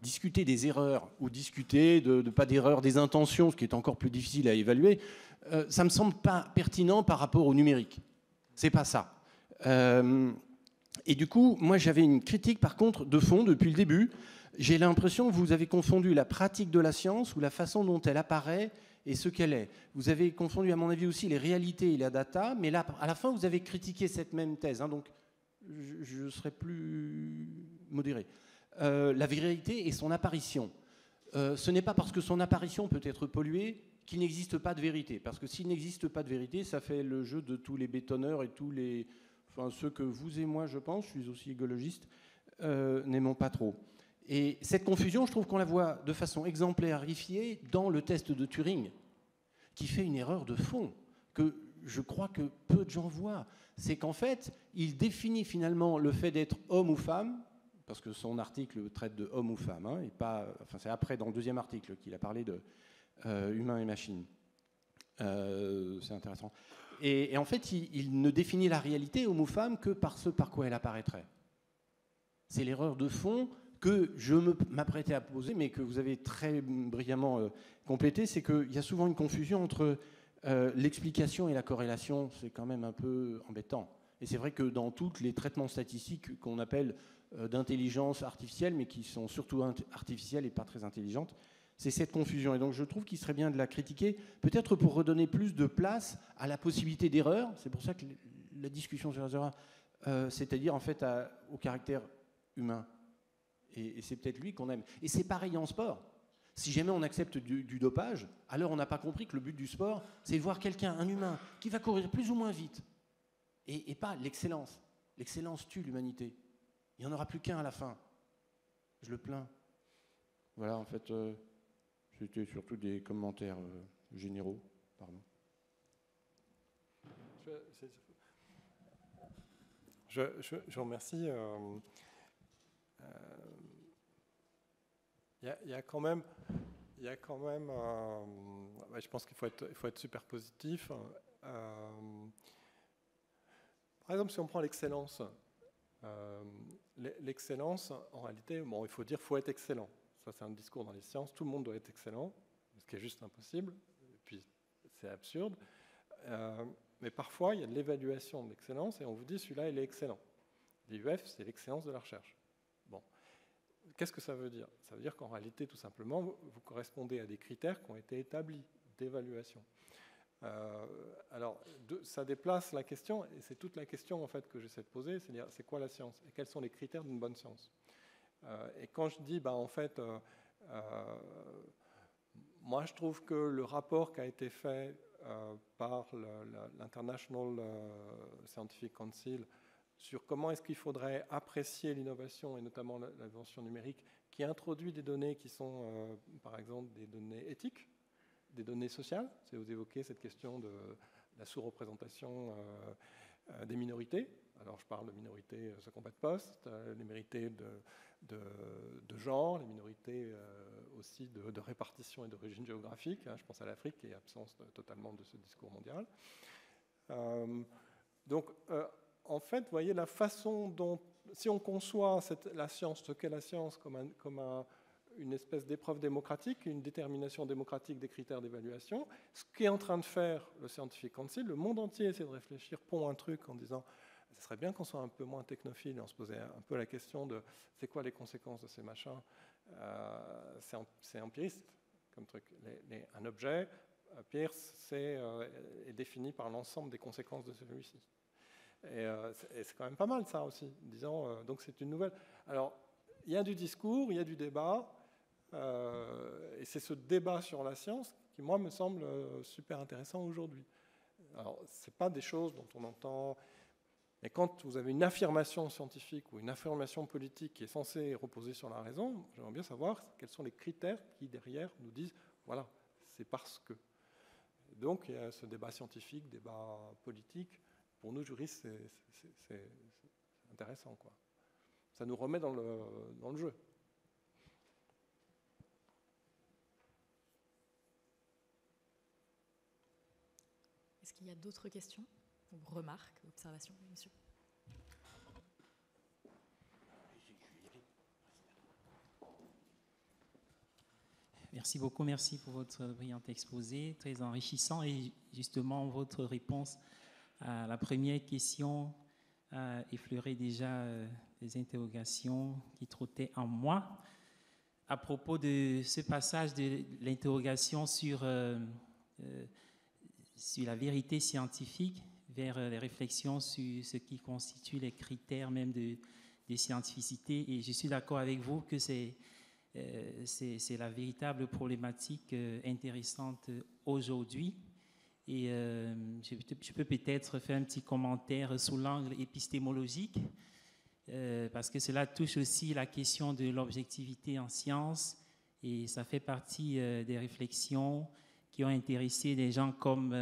C: discuter des erreurs ou discuter de pas d'erreurs, des intentions, ce qui est encore plus difficile à évaluer, ça me semble pas pertinent par rapport au numérique. C'est pas ça. Et du coup, moi, j'avais une critique, par contre, de fond depuis le début. J'ai l'impression que vous avez confondu la pratique de la science ou la façon dont elle apparaît et ce qu'elle est. Vous avez confondu, à mon avis, aussi les réalités et la data, mais là, à la fin, vous avez critiqué cette même thèse. Donc, je serai plus modéré. La vérité et son apparition. Ce n'est pas parce que son apparition peut être polluée qu'il n'existe pas de vérité. Parce que s'il n'existe pas de vérité, ça fait le jeu de tous les bétonneurs et tous les... Enfin, ceux que vous et moi, je pense, je suis aussi écologiste, n'aimons pas trop. Et cette confusion, je trouve qu'on la voit de façon exemplarifiée dans le test de Turing, qui fait une erreur de fond, que je crois que peu de gens voient. C'est qu'en fait, il définit finalement le fait d'être homme ou femme, parce que son article traite de homme ou femme, et pas, enfin, c'est après, dans le deuxième article, qu'il a parlé de humain et machine. C'est intéressant. Et en fait, il ne définit la réalité homme ou femme que par ce par quoi elle apparaîtrait. C'est l'erreur de fond que je m'apprêtais à poser, mais que vous avez très brillamment complété, c'est qu'il y a souvent une confusion entre l'explication et la corrélation. C'est quand même un peu embêtant. Et c'est vrai que dans tous les traitements statistiques qu'on appelle d'intelligence artificielle, mais qui sont surtout artificielles et pas très intelligentes, c'est cette confusion. Et donc je trouve qu'il serait bien de la critiquer, peut-être pour redonner plus de place à la possibilité d'erreur. C'est pour ça que la discussion sur les erreurs c'est-à-dire en fait au caractère humain. Et c'est peut-être lui qu'on aime. Et c'est pareil en sport. Si jamais on accepte du dopage, alors on n'a pas compris que le but du sport, c'est de voir quelqu'un, un humain, qui va courir plus ou moins vite. Et pas l'excellence. L'excellence tue l'humanité. Il n'y en aura plus qu'un à la fin. Je le plains. Voilà, en fait, c'était surtout des commentaires généraux. Pardon.
B: Je remercie. Il y a quand même, je pense qu'il faut être super positif. Par exemple, si on prend l'excellence, l'excellence, en réalité, bon, il faut dire qu'il faut être excellent. Ça, c'est un discours dans les sciences. Tout le monde doit être excellent, ce qui est juste impossible. Et puis, c'est absurde. Mais parfois, il y a de l'évaluation de l'excellence et on vous dit celui-là, il est excellent. L'IUF, c'est l'excellence de la recherche. Bon. Qu'est-ce que ça veut dire? Ça veut dire qu'en réalité, tout simplement, vous correspondez à des critères qui ont été établis d'évaluation. Alors, ça déplace la question, et c'est toute la question en fait que j'essaie de poser, c'est-à-dire c'est quoi la science et quels sont les critères d'une bonne science. Et quand je dis, en fait, moi je trouve que le rapport qui a été fait par l'International Scientific Council sur comment est-ce qu'il faudrait apprécier l'innovation et notamment l'invention numérique, qui introduit des données qui sont, par exemple, des données éthiques, des données sociales. C'est vous évoquez cette question de la sous-représentation des minorités. Alors je parle de minorités ceux qui n'ont pas de poste, les minorités de genre, les minorités aussi de répartition et d'origine géographique. Je pense à l'Afrique qui est absence totalement de ce discours mondial. Donc en fait, vous voyez la façon dont, si on conçoit la science, ce qu'est la science comme une espèce d'épreuve démocratique, une détermination démocratique des critères d'évaluation, ce qu'est en train de faire le Scientific Council, le monde entier essaie de réfléchir, pond un truc en disant ce serait bien qu'on soit un peu moins technophile, et on se posait un peu la question de c'est quoi les conséquences de ces machins. C'est empiriste comme truc. Un objet, Peirce, est défini par l'ensemble des conséquences de celui-ci. Et c'est quand même pas mal ça aussi, disant donc c'est une nouvelle. Alors il y a du discours, il y a du débat, et c'est ce débat sur la science qui moi me semble super intéressant aujourd'hui. Alors c'est pas des choses dont on entend, mais quand vous avez une affirmation scientifique ou une affirmation politique qui est censée reposer sur la raison, j'aimerais bien savoir quels sont les critères qui derrière nous disent voilà, c'est parce que. Donc il y a ce débat scientifique, débat politique. Pour nous, juristes, c'est intéressant, quoi. Ça nous remet dans le jeu.
A: Est-ce qu'il y a d'autres questions ou remarques, observations, monsieur?
D: Merci beaucoup, merci pour votre brillant exposé, très enrichissant, et justement votre réponse à la première question a effleuré déjà des interrogations qui trottaient en moi. À propos de ce passage de l'interrogation sur la vérité scientifique vers les réflexions sur ce qui constitue les critères même de scientificité, et je suis d'accord avec vous que c'est la véritable problématique intéressante aujourd'hui. Et je peux peut-être faire un petit commentaire sous l'angle épistémologique, parce que cela touche aussi la question de l'objectivité en sciences, et ça fait partie des réflexions qui ont intéressé des gens comme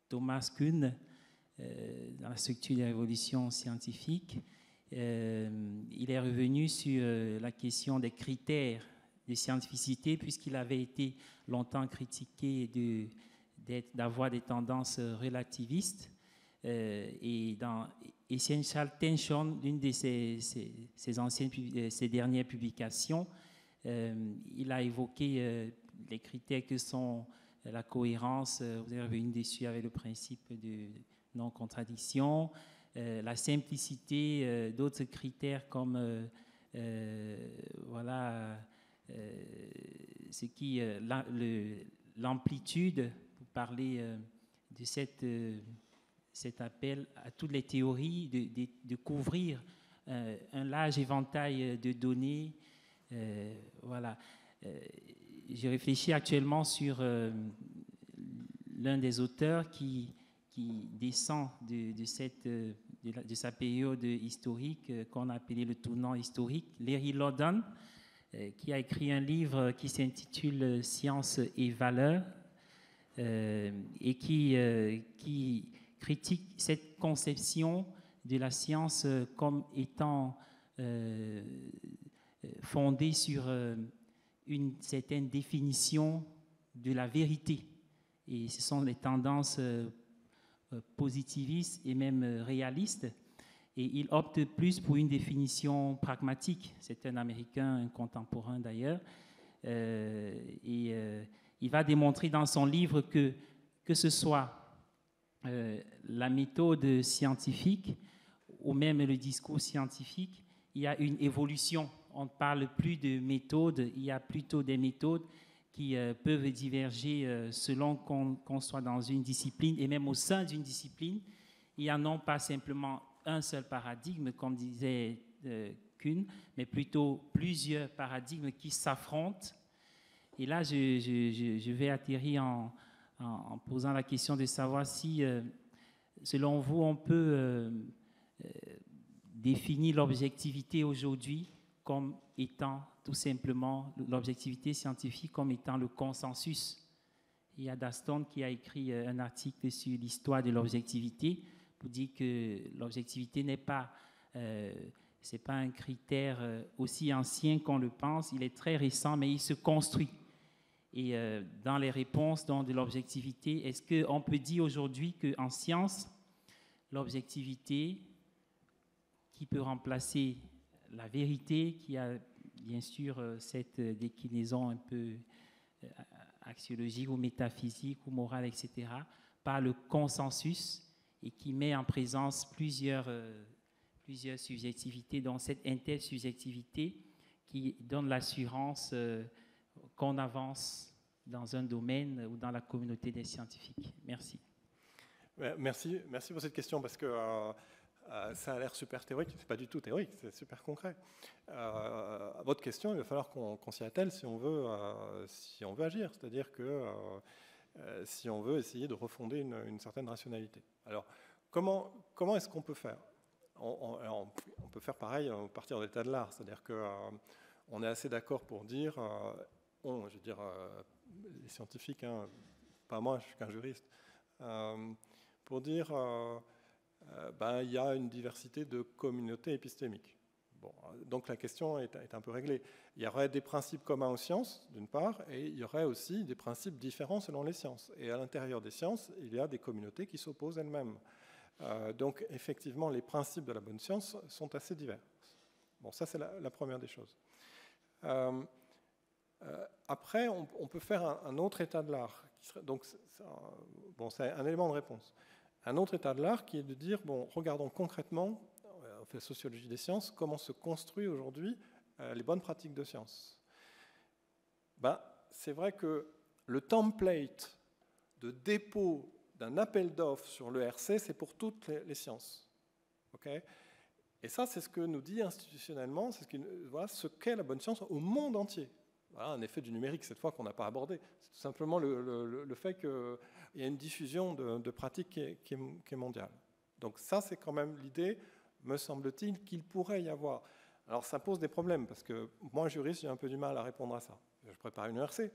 D: Thomas Kuhn dans la structure des révolutions scientifiques. Il est revenu sur la question des critères de scientificité, puisqu'il avait été longtemps critiqué d'avoir des tendances relativistes. Et dans Essential Tension, l'une de ses dernières publications, il a évoqué les critères que sont la cohérence, vous avez revenu dessus avec le principe de non-contradiction, la simplicité, d'autres critères comme ce qui l'amplitude, pour parler de cet appel à toutes les théories, de couvrir un large éventail de données. Voilà. Je réfléchis actuellement sur l'un des auteurs qui descend de sa période historique qu'on a appelé le tournant historique, Larry Lawton, qui a écrit un livre qui s'intitule Science et valeurs et qui critique cette conception de la science comme étant fondée sur une certaine définition de la vérité. Et ce sont les tendances positivistes et même réalistes. Et il opte plus pour une définition pragmatique. C'est un Américain, un contemporain d'ailleurs. Il va démontrer dans son livre que ce soit la méthode scientifique ou même le discours scientifique, il y a une évolution. On ne parle plus de méthodes, il y a plutôt des méthodes qui peuvent diverger selon qu'on soit dans une discipline et même au sein d'une discipline. Il n'y a non pas simplement un seul paradigme, comme disait Kuhn, mais plutôt plusieurs paradigmes qui s'affrontent. Et là, je vais atterrir en posant la question de savoir si, selon vous, on peut définir l'objectivité aujourd'hui comme étant tout simplement l'objectivité scientifique comme étant le consensus. Il y a Daston qui a écrit un article sur l'histoire de l'objectivité pour dire que l'objectivité n'est pas, c'est pas un critère aussi ancien qu'on le pense. Il est très récent, mais il se construit. Et dans les réponses de l'objectivité, est-ce qu'on peut dire aujourd'hui qu'en science, l'objectivité qui peut remplacer la vérité, qui a bien sûr cette déclinaison un peu axiologique ou métaphysique ou morale, etc., par le consensus et qui met en présence plusieurs subjectivités, dont cette intersubjectivité qui donne l'assurance qu'on avance dans un domaine ou dans la communauté des scientifiques. Merci.
B: Merci pour cette question parce que ça a l'air super théorique, c'est pas du tout théorique, c'est super concret. À votre question, il va falloir qu'on s'y attelle si on veut agir, c'est-à-dire que si on veut essayer de refonder une certaine rationalité. Alors, comment est-ce qu'on peut faire ? On peut faire pareil à partir de l'état de l'art, c'est-à-dire qu'on est assez d'accord pour dire, les scientifiques, hein, pas moi, je suis qu'un juriste, pour dire il y a une diversité de communautés épistémiques. Bon, donc la question est un peu réglée. Il y aurait des principes communs aux sciences, d'une part, et il y aurait aussi des principes différents selon les sciences. Et à l'intérieur des sciences, il y a des communautés qui s'opposent elles-mêmes. Donc effectivement, les principes de la bonne science sont assez divers. Bon, ça c'est la première des choses. Après, on peut faire un autre état de l'art. Donc, c'est un élément de réponse. Un autre état de l'art qui est de dire, regardons concrètement, on fait la sociologie des sciences, comment se construit aujourd'hui les bonnes pratiques de science. C'est vrai que le template de dépôt d'un appel d'offres sur l'ERC, c'est pour toutes les sciences. Okay ? Et ça, c'est ce que nous dit institutionnellement, c'est ce qu'est la bonne science au monde entier. Voilà un effet du numérique, cette fois, qu'on n'a pas abordé. C'est tout simplement le fait qu'il y a une diffusion de pratiques qui est mondiale. Donc ça, c'est quand même l'idée, me semble-t-il, qu'il pourrait y avoir. Alors ça pose des problèmes, parce que moi, juriste, j'ai un peu du mal à répondre à ça. Je prépare une ERC.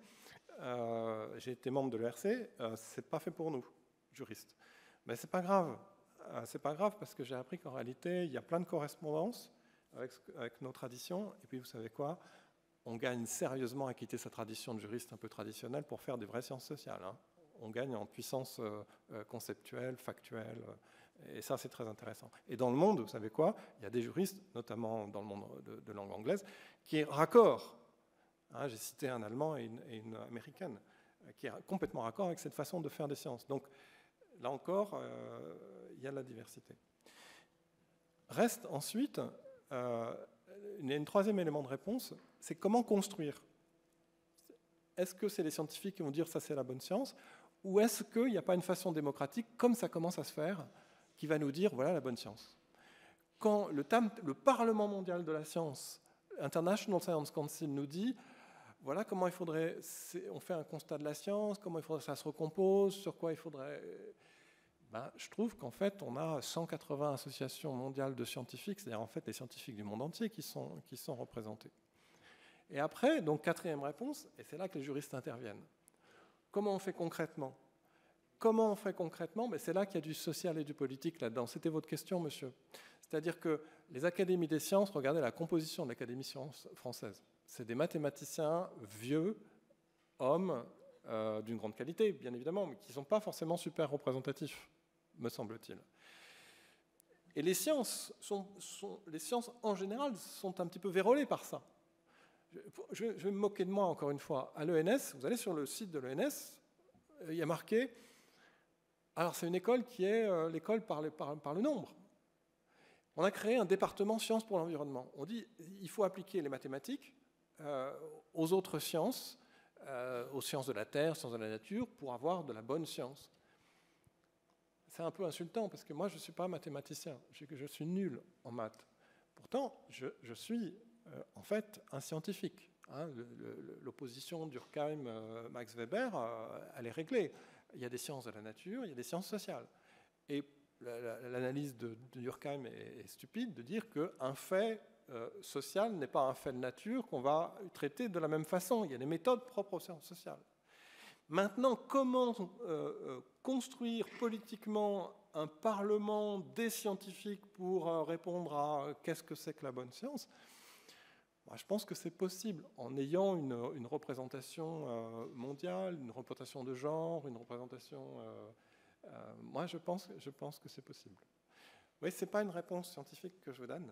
B: J'ai été membre de l'ERC. C'est pas fait pour nous, juristes. Mais c'est pas grave. C'est pas grave, parce que j'ai appris qu'en réalité, il y a plein de correspondances avec nos traditions. Et puis, vous savez quoi ? On gagne sérieusement à quitter sa tradition de juriste un peu traditionnelle pour faire des vraies sciences sociales. Hein. On gagne en puissance conceptuelle, factuelle, et ça c'est très intéressant. Et dans le monde, vous savez quoi ? Il y a des juristes, notamment dans le monde de langue anglaise, qui est raccord. Hein, j'ai cité un Allemand et une Américaine, qui est complètement raccord avec cette façon de faire des sciences. Donc là encore, il y a de la diversité. Reste ensuite... il y a un troisième élément de réponse, c'est comment construire. Est-ce que c'est les scientifiques qui vont dire ça c'est la bonne science, ou est-ce qu'il n'y a pas une façon démocratique, comme ça commence à se faire, qui va nous dire voilà la bonne science. Quand le Parlement mondial de la science, International Science Council, nous dit voilà comment il faudrait, on fait un constat de la science, comment il faudrait que ça se recompose, sur quoi il faudrait... je trouve qu'en fait, on a 180 associations mondiales de scientifiques, c'est-à-dire en fait les scientifiques du monde entier qui sont représentés. Et après, donc quatrième réponse, et c'est là que les juristes interviennent. Comment on fait concrètement ? C'est là qu'il y a du social et du politique là-dedans. C'était votre question, monsieur. C'est-à-dire que les académies des sciences, regardez la composition de l'Académie sciences française. C'est des mathématiciens vieux, hommes, d'une grande qualité, bien évidemment, mais qui ne sont pas forcément super représentatifs, me semble-t-il. Et les sciences, les sciences en général sont un petit peu vérolées par ça. Je vais me moquer de moi encore une fois. À l'ENS, vous allez sur le site de l'ENS, il y a marqué... Alors c'est une école qui est l'école par le nombre. On a créé un département sciences pour l'environnement. On dit qu'il faut appliquer les mathématiques aux autres sciences, aux sciences de la Terre, aux sciences de la nature, pour avoir de la bonne science. C'est un peu insultant, parce que moi, je ne suis pas mathématicien, je suis nul en maths. Pourtant, je suis en fait un scientifique. L'opposition Durkheim-Max Weber, elle est réglée. Il y a des sciences de la nature, il y a des sciences sociales. Et l'analyse de Durkheim est stupide de dire qu'un fait social n'est pas un fait de nature qu'on va traiter de la même façon. Il y a des méthodes propres aux sciences sociales. Maintenant, comment construire politiquement un parlement des scientifiques pour répondre à qu'est-ce que c'est que la bonne science ? Je pense que c'est possible en ayant une représentation mondiale, une représentation de genre, une représentation... moi, je pense que c'est possible. Oui, ce n'est pas une réponse scientifique que je vous donne.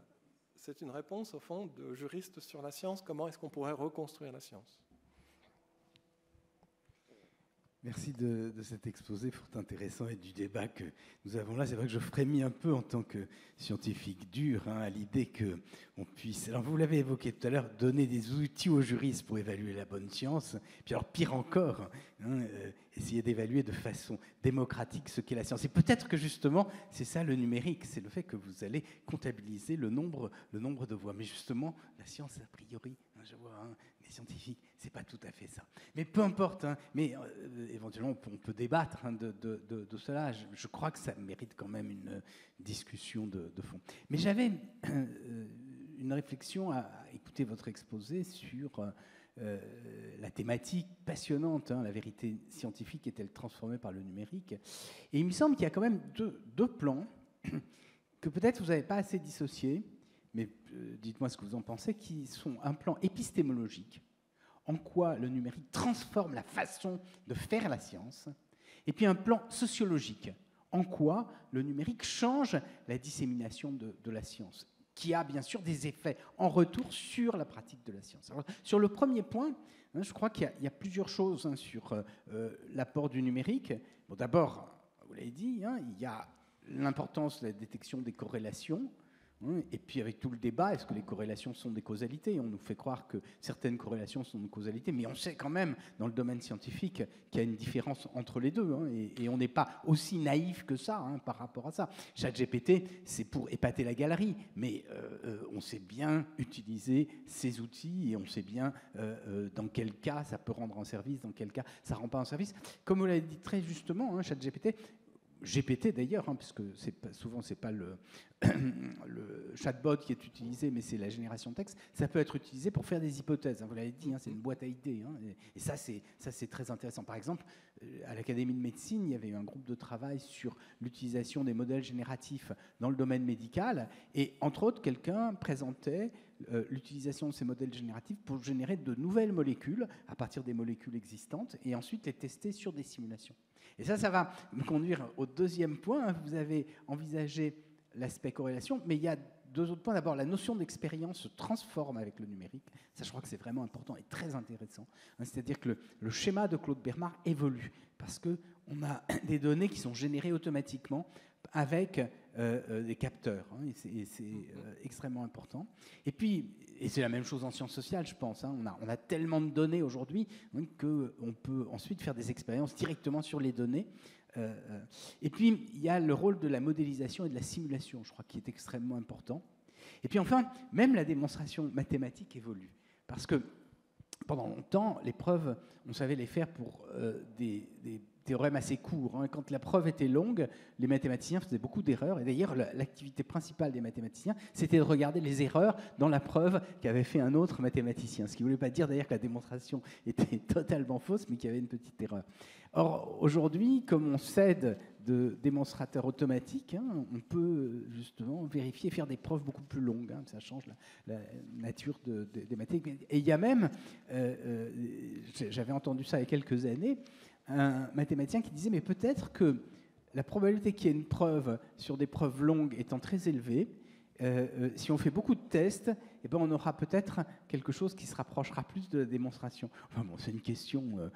B: C'est une réponse, au fond, de juriste sur la science. Comment est-ce qu'on pourrait reconstruire la science ?
E: Merci de cet exposé fort intéressant et du débat que nous avons là. C'est vrai que je frémis un peu en tant que scientifique dur à l'idée qu'on puisse, alors vous l'avez évoqué tout à l'heure, donner des outils aux juristes pour évaluer la bonne science, puis alors pire encore, essayer d'évaluer de façon démocratique ce qu'est la science. Et peut-être que justement, c'est ça le numérique, c'est le fait que vous allez comptabiliser le nombre de voix. Mais justement, la science, a priori, je vois... les scientifiques, c'est pas tout à fait ça. Mais peu importe, mais éventuellement on peut débattre de cela. Je crois que ça mérite quand même une discussion de fond. Mais j'avais une réflexion à écouter votre exposé sur la thématique passionnante, la vérité scientifique est-elle transformée par le numérique ? Et il me semble qu'il y a quand même deux plans que peut-être vous n'avez pas assez dissociés, mais dites-moi ce que vous en pensez, qui sont un plan épistémologique, en quoi le numérique transforme la façon de faire la science, et puis un plan sociologique, en quoi le numérique change la dissémination de la science, qui a bien sûr des effets en retour sur la pratique de la science. Alors, sur le premier point, je crois qu'il y a plusieurs choses sur l'apport du numérique. Bon, d'abord, vous l'avez dit, il y a l'importance de la détection des corrélations. Et puis avec tout le débat, est-ce que les corrélations sont des causalités ? On nous fait croire que certaines corrélations sont des causalités, mais on sait quand même, dans le domaine scientifique, qu'il y a une différence entre les deux, et on n'est pas aussi naïf que ça par rapport à ça. ChatGPT, c'est pour épater la galerie, mais on sait bien utiliser ces outils, et on sait bien dans quel cas ça peut rendre un service, dans quel cas ça ne rend pas un service. Comme vous l'avez dit très justement, ChatGPT, GPT d'ailleurs, puisque souvent c'est pas le chatbot qui est utilisé, mais c'est la génération de texte, ça peut être utilisé pour faire des hypothèses. Vous l'avez dit, c'est une boîte à idées, et ça c'est très intéressant. Par exemple, à l'Académie de médecine, il y avait eu un groupe de travail sur l'utilisation des modèles génératifs dans le domaine médical, et entre autres, quelqu'un présentait l'utilisation de ces modèles génératifs pour générer de nouvelles molécules à partir des molécules existantes, et ensuite les tester sur des simulations. Et ça va me conduire au deuxième point. Vous avez envisagé l'aspect corrélation, mais il y a deux autres points. D'abord, la notion d'expérience se transforme avec le numérique. Ça, je crois que c'est vraiment important et très intéressant. C'est-à-dire que le schéma de Claude Bernard évolue parce qu'on a des données qui sont générées automatiquement avec des capteurs. Et c'est extrêmement important. Et puis, et c'est la même chose en sciences sociales, je pense. On a tellement de données aujourd'hui qu'on peut ensuite faire des expériences directement sur les données Et puis, il y a le rôle de la modélisation et de la simulation, je crois, qui est extrêmement important. Et puis enfin, même la démonstration mathématique évolue. Parce que pendant longtemps, les preuves, on savait les faire pour des théorèmes assez courts. Hein. Quand la preuve était longue, les mathématiciens faisaient beaucoup d'erreurs. Et d'ailleurs, l'activité principale des mathématiciens, c'était de regarder les erreurs dans la preuve qu'avait fait un autre mathématicien. Ce qui ne voulait pas dire d'ailleurs que la démonstration était totalement fausse, mais qu'il y avait une petite erreur. Or, aujourd'hui, comme on s'aide de démonstrateurs automatiques, hein, on peut justement vérifier, faire des preuves beaucoup plus longues. Hein, ça change la nature des mathématiques. Et il y a même, j'avais entendu ça il y a quelques années, un mathématicien qui disait, mais peut-être que la probabilité qu'il y ait une preuve sur des preuves longues étant très élevée, si on fait beaucoup de tests, eh ben on aura peut-être quelque chose qui se rapprochera plus de la démonstration. Enfin bon, c'est une question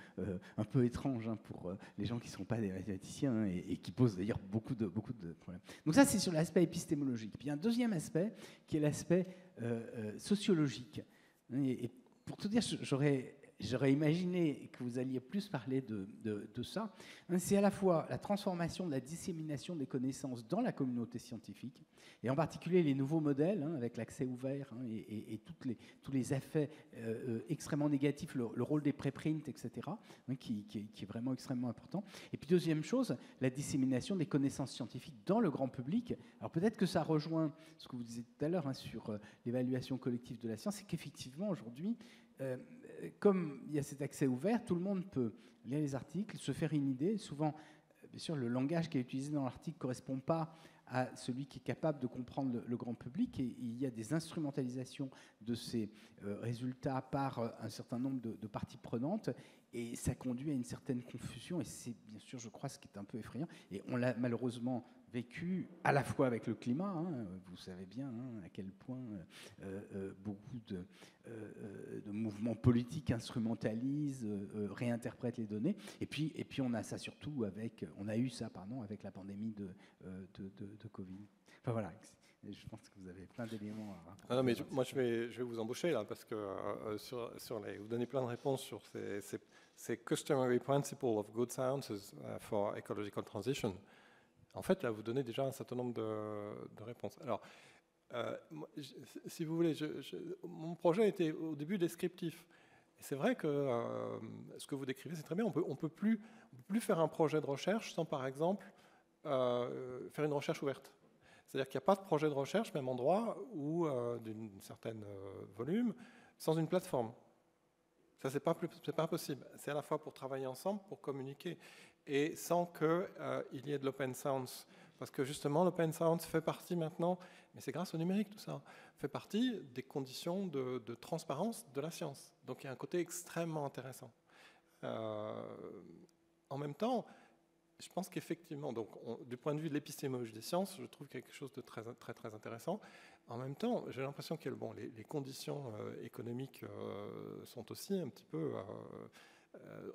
E: un peu étrange hein, pour les gens qui ne sont pas des mathématiciens hein, et qui posent d'ailleurs beaucoup de problèmes. Donc ça, c'est sur l'aspect épistémologique. Puis il y a un deuxième aspect qui est l'aspect sociologique. Et pour tout dire, j'aurais imaginé que vous alliez plus parler de ça. C'est à la fois la transformation de la dissémination des connaissances dans la communauté scientifique, et en particulier les nouveaux modèles, hein, avec l'accès ouvert hein, et tous les effets extrêmement négatifs, le rôle des préprints, etc., hein, qui est vraiment extrêmement important. Et puis deuxième chose, la dissémination des connaissances scientifiques dans le grand public. Alors peut-être que ça rejoint ce que vous disiez tout à l'heure hein, sur l'évaluation collective de la science, c'est qu'effectivement aujourd'hui, comme il y a cet accès ouvert, tout le monde peut lire les articles, se faire une idée. Souvent, bien sûr, le langage qui est utilisé dans l'article ne correspond pas à celui qui est capable de comprendre le grand public. Et il y a des instrumentalisations de ces résultats par un certain nombre de parties prenantes. Et ça conduit à une certaine confusion. Et c'est bien sûr, je crois, ce qui est un peu effrayant. Et on l'a malheureusement vécu à la fois avec le climat, hein, vous savez bien hein, à quel point beaucoup de mouvements politiques instrumentalisent, réinterprètent les données. Et puis on a ça surtout avec, avec la pandémie de Covid. Enfin voilà. Je pense que vous avez plein d'éléments à rapporter.
B: Non, mais moi, je vais vous embaucher là, parce que vous donnez plein de réponses sur ces customary principles of good sciences for ecological transition. En fait, là, vous donnez déjà un certain nombre de réponses. Alors, si vous voulez, mon projet était au début descriptif. Et c'est vrai que ce que vous décrivez, c'est très bien. On peut plus faire un projet de recherche sans, par exemple, faire une recherche ouverte. C'est-à-dire qu'il n'y a pas de projet de recherche, même endroit, ou d'une certaine volume, sans une plateforme. Ça, c'est pas possible. C'est à la fois pour travailler ensemble, pour communiquer, et sans qu'il y ait de l'open science. Parce que justement, l'open science fait partie maintenant, mais c'est grâce au numérique tout ça, fait partie des conditions de transparence de la science. Donc il y a un côté extrêmement intéressant. En même temps, je pense qu'effectivement, donc, du point de vue de l'épistémologie des sciences, je trouve quelque chose de très, très, très intéressant. En même temps, j'ai l'impression que les conditions économiques sont aussi un petit peu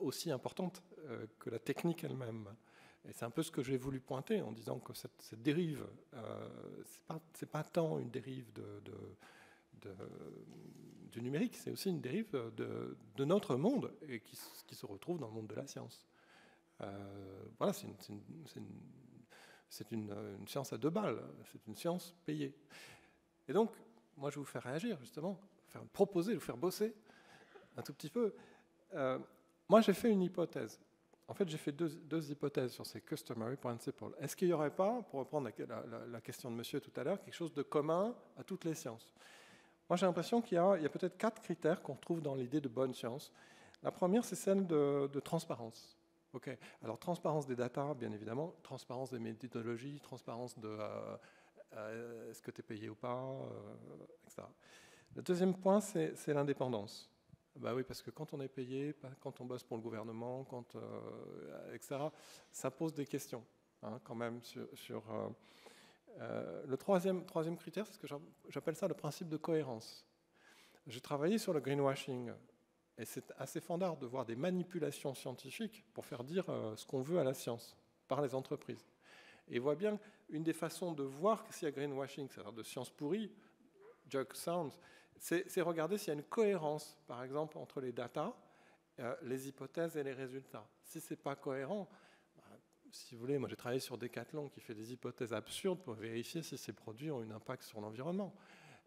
B: aussi importantes que la technique elle-même. Et c'est un peu ce que j'ai voulu pointer en disant que cette dérive, c'est pas tant une dérive du numérique, c'est aussi une dérive de notre monde et qui se retrouve dans le monde de la science. Voilà, c'est une science à 2 balles, c'est une science payée. Et donc, moi, je vais vous faire réagir, justement, proposer, vous faire bosser un tout petit peu. Moi, j'ai fait une hypothèse. En fait, j'ai fait deux hypothèses sur ces customary principles. Est-ce qu'il n'y aurait pas, pour reprendre la question de monsieur tout à l'heure, quelque chose de commun à toutes les sciences? Moi, j'ai l'impression qu'il y a peut-être 4 critères qu'on retrouve dans l'idée de bonne science. La première, c'est celle de transparence. Okay. Alors, transparence des data, bien évidemment, transparence des méthodologies, transparence de est-ce que tu es payé ou pas, etc. Le deuxième point, c'est l'indépendance. Bah oui, parce que quand on est payé, quand on bosse pour le gouvernement, etc., ça pose des questions, hein, quand même. Le troisième critère, c'est ce que j'appelle ça le principe de cohérence. J'ai travaillé sur le greenwashing. Et c'est assez fandard de voir des manipulations scientifiques pour faire dire ce qu'on veut à la science par les entreprises. Et on voit bien une des façons de voir s'il y a greenwashing, c'est-à-dire de science pourrie, junk science, c'est regarder s'il y a une cohérence, par exemple, entre les data, les hypothèses et les résultats. Si ce n'est pas cohérent, si vous voulez, moi j'ai travaillé sur Decathlon qui fait des hypothèses absurdes pour vérifier si ces produits ont un impact sur l'environnement.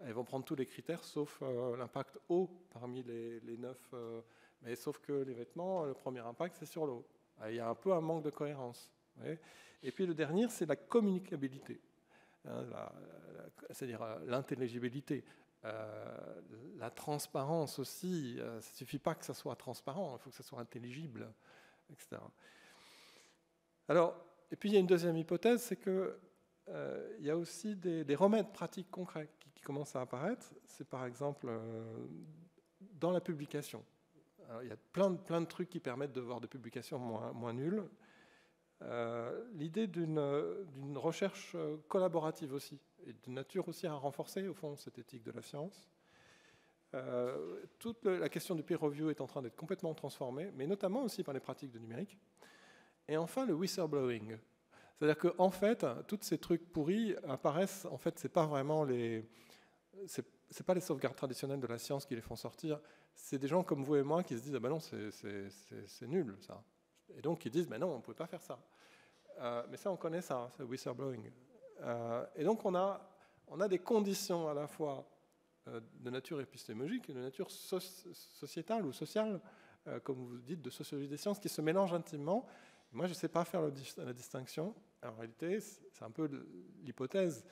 B: Ils vont prendre tous les critères sauf l'impact eau parmi les 9, mais sauf que les vêtements, le premier impact c'est sur l'eau. Il y a un peu un manque de cohérence. Et puis le dernier, c'est la communicabilité, c'est-à-dire l'intelligibilité. La transparence aussi, ça ne suffit pas que ça soit transparent, il faut que ça soit intelligible, etc. Alors, et puis il y a une deuxième hypothèse, c'est qu'il y a aussi des remèdes pratiques concrets qui commencent à apparaître. C'est par exemple dans la publication. Alors, il y a plein de trucs qui permettent de voir des publications moins nulles. L'idée d'une recherche collaborative aussi, et de nature aussi à renforcer, au fond, cette éthique de la science. Toute la question du peer review est en train d'être complètement transformée, mais notamment aussi par les pratiques de numérique. Et enfin, le whistleblowing. C'est-à-dire qu'en fait, tous ces trucs pourris apparaissent, en fait, c'est pas vraiment c'est pas les sauvegardes traditionnelles de la science qui les font sortir, c'est des gens comme vous et moi qui se disent « Ah ben non, c'est nul, ça ». Et donc, ils disent « Mais non, on ne peut pas faire ça ». Mais ça, on connaît ça, c'est le whistleblowing. Et donc, on a des conditions à la fois de nature épistémologique et de nature sociétale ou sociale, comme vous dites, de sociologie des sciences, qui se mélangent intimement. Moi, je ne sais pas faire la distinction. En réalité, c'est un peu l'hypothèse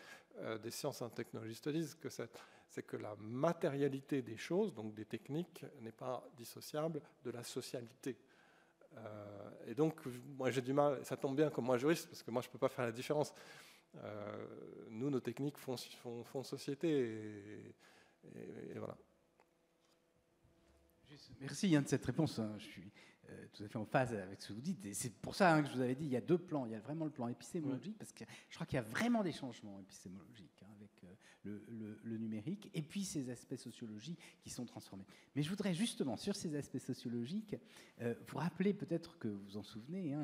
B: des sciences et technologistes disent que c'est que la matérialité des choses, donc des techniques, n'est pas dissociable de la socialité. Et donc, moi, j'ai du mal, ça tombe bien comme moi juriste, parce que moi, je ne peux pas faire la différence. Nous, nos techniques font société, et voilà.
E: Merci Yann de cette réponse. Je suis tout à fait en phase avec ce que vous dites. Et c'est pour ça que je vous avais dit, il y a deux plans. Il y a vraiment le plan épistémologique, parce que je crois qu'il y a vraiment des changements épistémologiques avec le numérique, et puis ces aspects sociologiques qui sont transformés. Mais je voudrais justement, sur ces aspects sociologiques, vous rappeler, peut-être que vous vous en souvenez,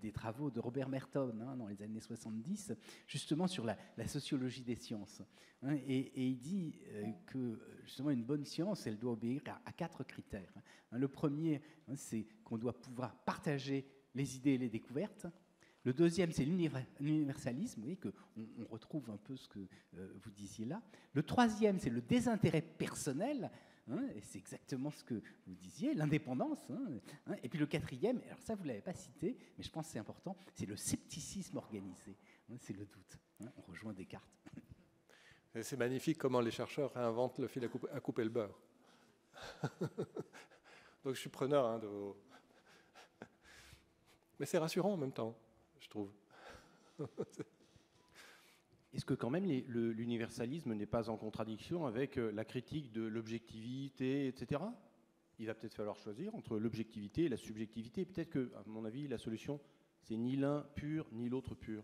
E: des travaux de Robert Merton dans les années 70, justement sur la sociologie des sciences. Et il dit que justement une bonne science, elle doit obéir à 4 critères. Le premier, c'est qu'on doit pouvoir partager les idées et les découvertes. Le deuxième, c'est l'universalisme, vous voyez, qu'on retrouve un peu ce que vous disiez là. Le troisième, c'est le désintérêt personnel, et c'est exactement ce que vous disiez, l'indépendance. Et puis le quatrième, alors ça vous ne l'avez pas cité, mais je pense que c'est important, c'est le scepticisme organisé, c'est le doute. On rejoint Descartes.
B: Et c'est magnifique comment les chercheurs réinventent le fil à couper le beurre. Donc je suis preneur de vos... Mais c'est rassurant en même temps, je trouve.
C: Est-ce que quand même l'universalisme n'est pas en contradiction avec la critique de l'objectivité, etc. Il va peut-être falloir choisir entre l'objectivité et la subjectivité. Peut-être que, à mon avis, la solution, c'est ni l'un pur, ni l'autre pur.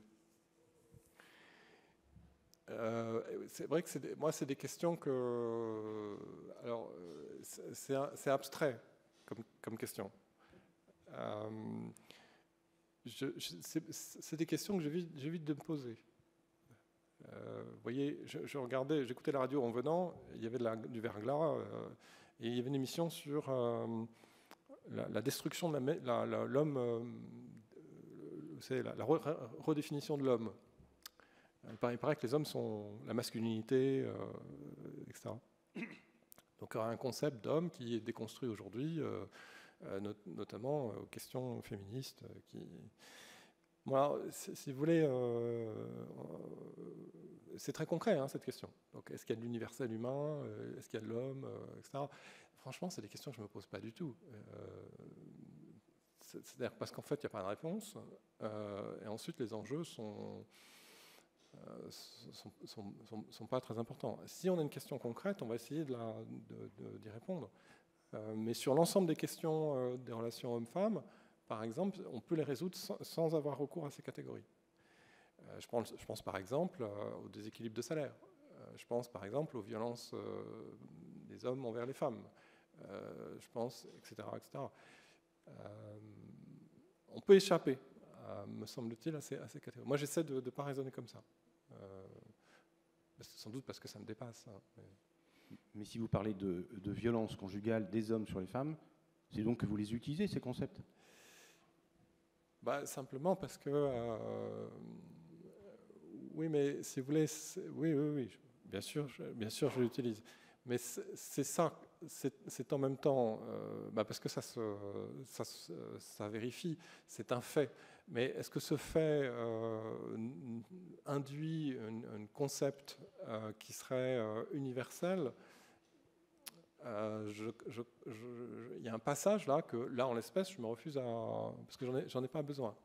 B: C'est vrai que moi, c'est des questions que... Alors, c'est abstrait comme question. C'est des questions que j'évite de me poser. Vous voyez, j'écoutais la radio en venant, il y avait du verglas, et il y avait une émission sur la destruction de l'homme, c'est la redéfinition de l'homme. Il paraît que les hommes sont la masculinité, etc. Donc il y a un concept d'homme qui est déconstruit aujourd'hui, notamment aux questions féministes. Voilà, si vous voulez, c'est très concret cette question. Donc est-ce qu'il y a de l'universel humain, est-ce qu'il y a de l'homme, etc. Franchement, c'est des questions que je ne me pose pas du tout. C'est-à-dire parce qu'en fait, il n'y a pas de réponse. Et ensuite, les enjeux sont pas très importants. Si on a une question concrète, on va essayer d'y répondre. Mais sur l'ensemble des questions des relations hommes-femmes, par exemple, on peut les résoudre sans avoir recours à ces catégories. Je pense par exemple au déséquilibre de salaire. Je pense par exemple aux violences des hommes envers les femmes. Je pense, etc. On peut échapper, me semble-t-il, à ces catégories. Moi, j'essaie de ne pas raisonner comme ça. Sans doute parce que ça me dépasse.
C: Mais si vous parlez de violence conjugale des hommes sur les femmes, c'est donc que vous les utilisez, ces concepts ?
B: Simplement parce que... oui, mais si vous voulez... Oui, bien sûr, je l'utilise. Mais c'est ça, c'est en même temps... parce que ça vérifie, c'est un fait. Mais est-ce que ce fait induit un concept qui serait universel ? Il y a un passage là que, là en l'espèce, je me refuse à... parce que j'en ai pas besoin.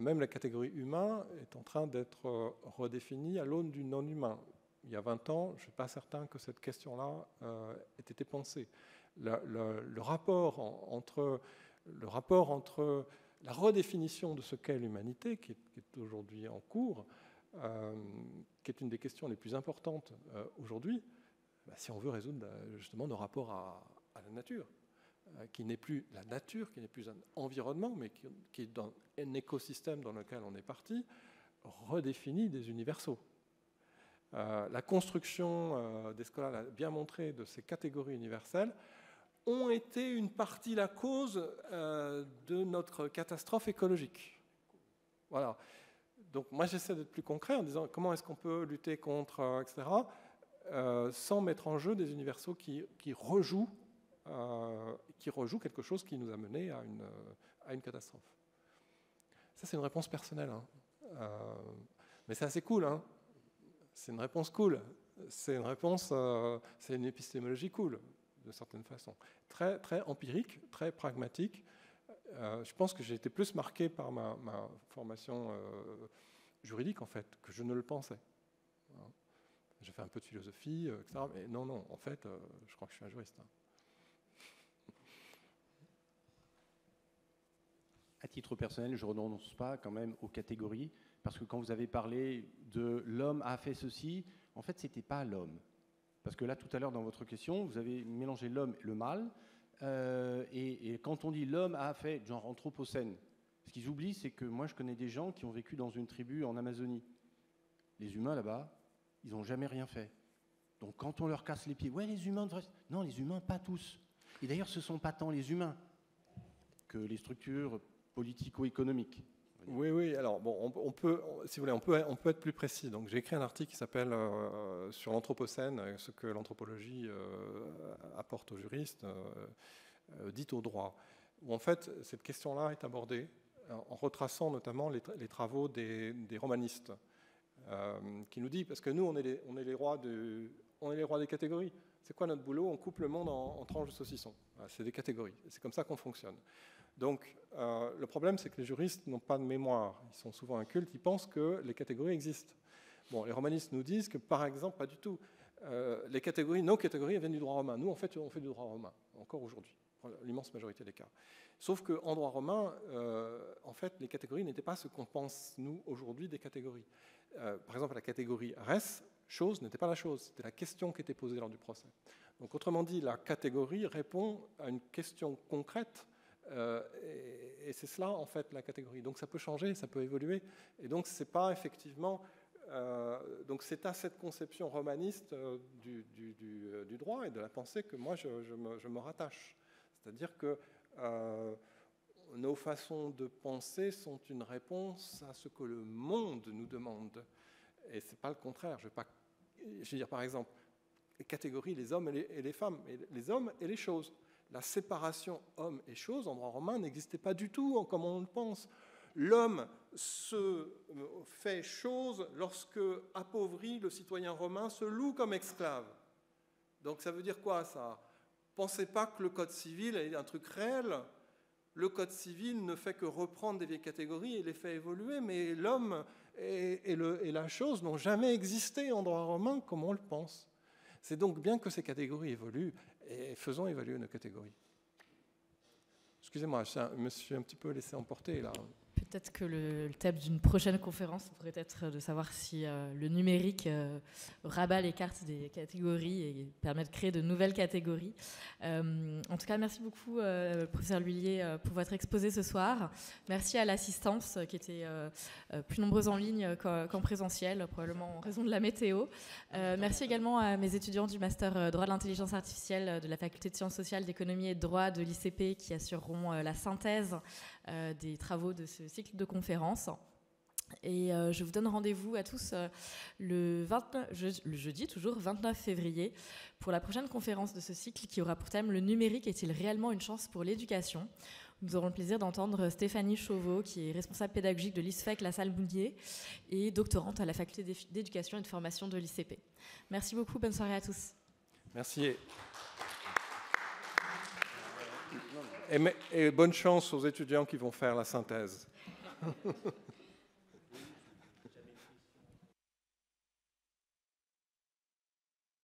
B: Même la catégorie humain est en train d'être redéfinie à l'aune du non-humain. Il y a 20 ans, je ne suis pas certain que cette question-là ait été pensée. Le rapport entre la redéfinition de ce qu'est l'humanité, qui est aujourd'hui en cours, qui est une des questions les plus importantes aujourd'hui, si on veut résoudre justement nos rapports à la nature, qui n'est plus la nature, qui n'est plus un environnement, mais qui est dans un écosystème dans lequel on est parti, redéfinit des universaux. La construction d'Escola l'a bien montré de ces catégories universelles ont été une partie la cause de notre catastrophe écologique. Voilà. Donc moi j'essaie d'être plus concret en disant comment est-ce qu'on peut lutter contre, etc., sans mettre en jeu des universaux qui rejouent quelque chose qui nous a mené à une catastrophe. Ça c'est une réponse personnelle, hein. Mais c'est assez cool, hein. C'est une réponse cool. C'est une épistémologie cool, de certaine façon. Très, très empirique, très pragmatique. Je pense que j'ai été plus marqué par ma formation juridique, en fait, que je ne le pensais. J'ai fait un peu de philosophie, etc. Mais non, en fait, je crois que je suis un juriste.
C: À titre personnel, je ne renonce pas quand même aux catégories, parce que quand vous avez parlé de l'homme a fait ceci, en fait, ce n'était pas l'homme. Parce que là, tout à l'heure, dans votre question, vous avez mélangé l'homme et le mâle, et quand on dit l'homme a fait, genre anthropocène, ce qu'ils oublient, c'est que moi, je connais des gens qui ont vécu dans une tribu en Amazonie. Les humains, là-bas, ils n'ont jamais rien fait. Donc, quand on leur casse les pieds, ouais, les humains... Non, les humains, pas tous. Et d'ailleurs, ce ne sont pas tant les humains que les structures politico-économiques.
B: Oui. Alors, bon, on peut, si vous voulez, on peut être plus précis. Donc, j'ai écrit un article qui s'appelle sur l'anthropocène, ce que l'anthropologie apporte aux juristes, dit au droit. Où en fait, cette question-là est abordée en retraçant notamment les travaux des romanistes, qui nous dit, parce que nous, on est les rois des catégories. C'est quoi notre boulot? On coupe le monde en tranches de saucisson. Voilà, c'est des catégories. C'est comme ça qu'on fonctionne. Donc, le problème, c'est que les juristes n'ont pas de mémoire. Ils sont souvent incultes, ils pensent que les catégories existent. Bon, les romanistes nous disent que, par exemple, pas du tout. Nos catégories viennent du droit romain. Nous, en fait, on fait du droit romain, encore aujourd'hui, pour l'immense majorité des cas. Sauf qu'en droit romain, en fait, les catégories n'étaient pas ce qu'on pense, nous, aujourd'hui, des catégories. Par exemple, la catégorie res, chose, n'était pas la chose. C'était la question qui était posée lors du procès. Donc, autrement dit, la catégorie répond à une question concrète. Et c'est cela en fait la catégorie. Donc ça peut changer, ça peut évoluer. Et donc c'est pas effectivement. Donc c'est à cette conception romaniste du droit et de la pensée que moi je me rattache. C'est-à-dire que nos façons de penser sont une réponse à ce que le monde nous demande. Et c'est pas le contraire. Je veux dire par exemple les catégories, les hommes et les femmes, et les hommes et les choses. La séparation homme et chose en droit romain n'existait pas du tout comme on le pense. L'homme se fait chose lorsque, appauvri, le citoyen romain se loue comme esclave. Donc ça veut dire quoi ça? Pensez pas que le code civil est un truc réel. Le code civil ne fait que reprendre des vieilles catégories et les fait évoluer, mais l'homme et la chose n'ont jamais existé en droit romain comme on le pense. C'est donc bien que ces catégories évoluent, et faisons évaluer nos catégories. Excusez-moi, je me suis un petit peu laissé emporter là.
A: Peut-être que le thème d'une prochaine conférence pourrait être de savoir si le numérique rabat les cartes des catégories et permet de créer de nouvelles catégories. En tout cas, merci beaucoup, professeur L'Huillier, pour votre exposé ce soir. Merci à l'assistance qui était plus nombreuse en ligne qu'en présentiel, probablement en raison de la météo. Merci également à mes étudiants du master droit de l'intelligence artificielle de la faculté de sciences sociales, d'économie et de droit de l'ICP qui assureront la synthèse des travaux de ce cycle de conférences. Et je vous donne rendez-vous à tous le jeudi, toujours 29 février, pour la prochaine conférence de ce cycle qui aura pour thème « Le numérique est-il réellement une chance pour l'éducation ?» Nous aurons le plaisir d'entendre Stéphanie Chauveau, qui est responsable pédagogique de l'ISFEC La Salle Mounier et doctorante à la faculté d'éducation et de formation de l'ICP. Merci beaucoup, bonne soirée à tous.
B: Merci. Et bonne chance aux étudiants qui vont faire la synthèse.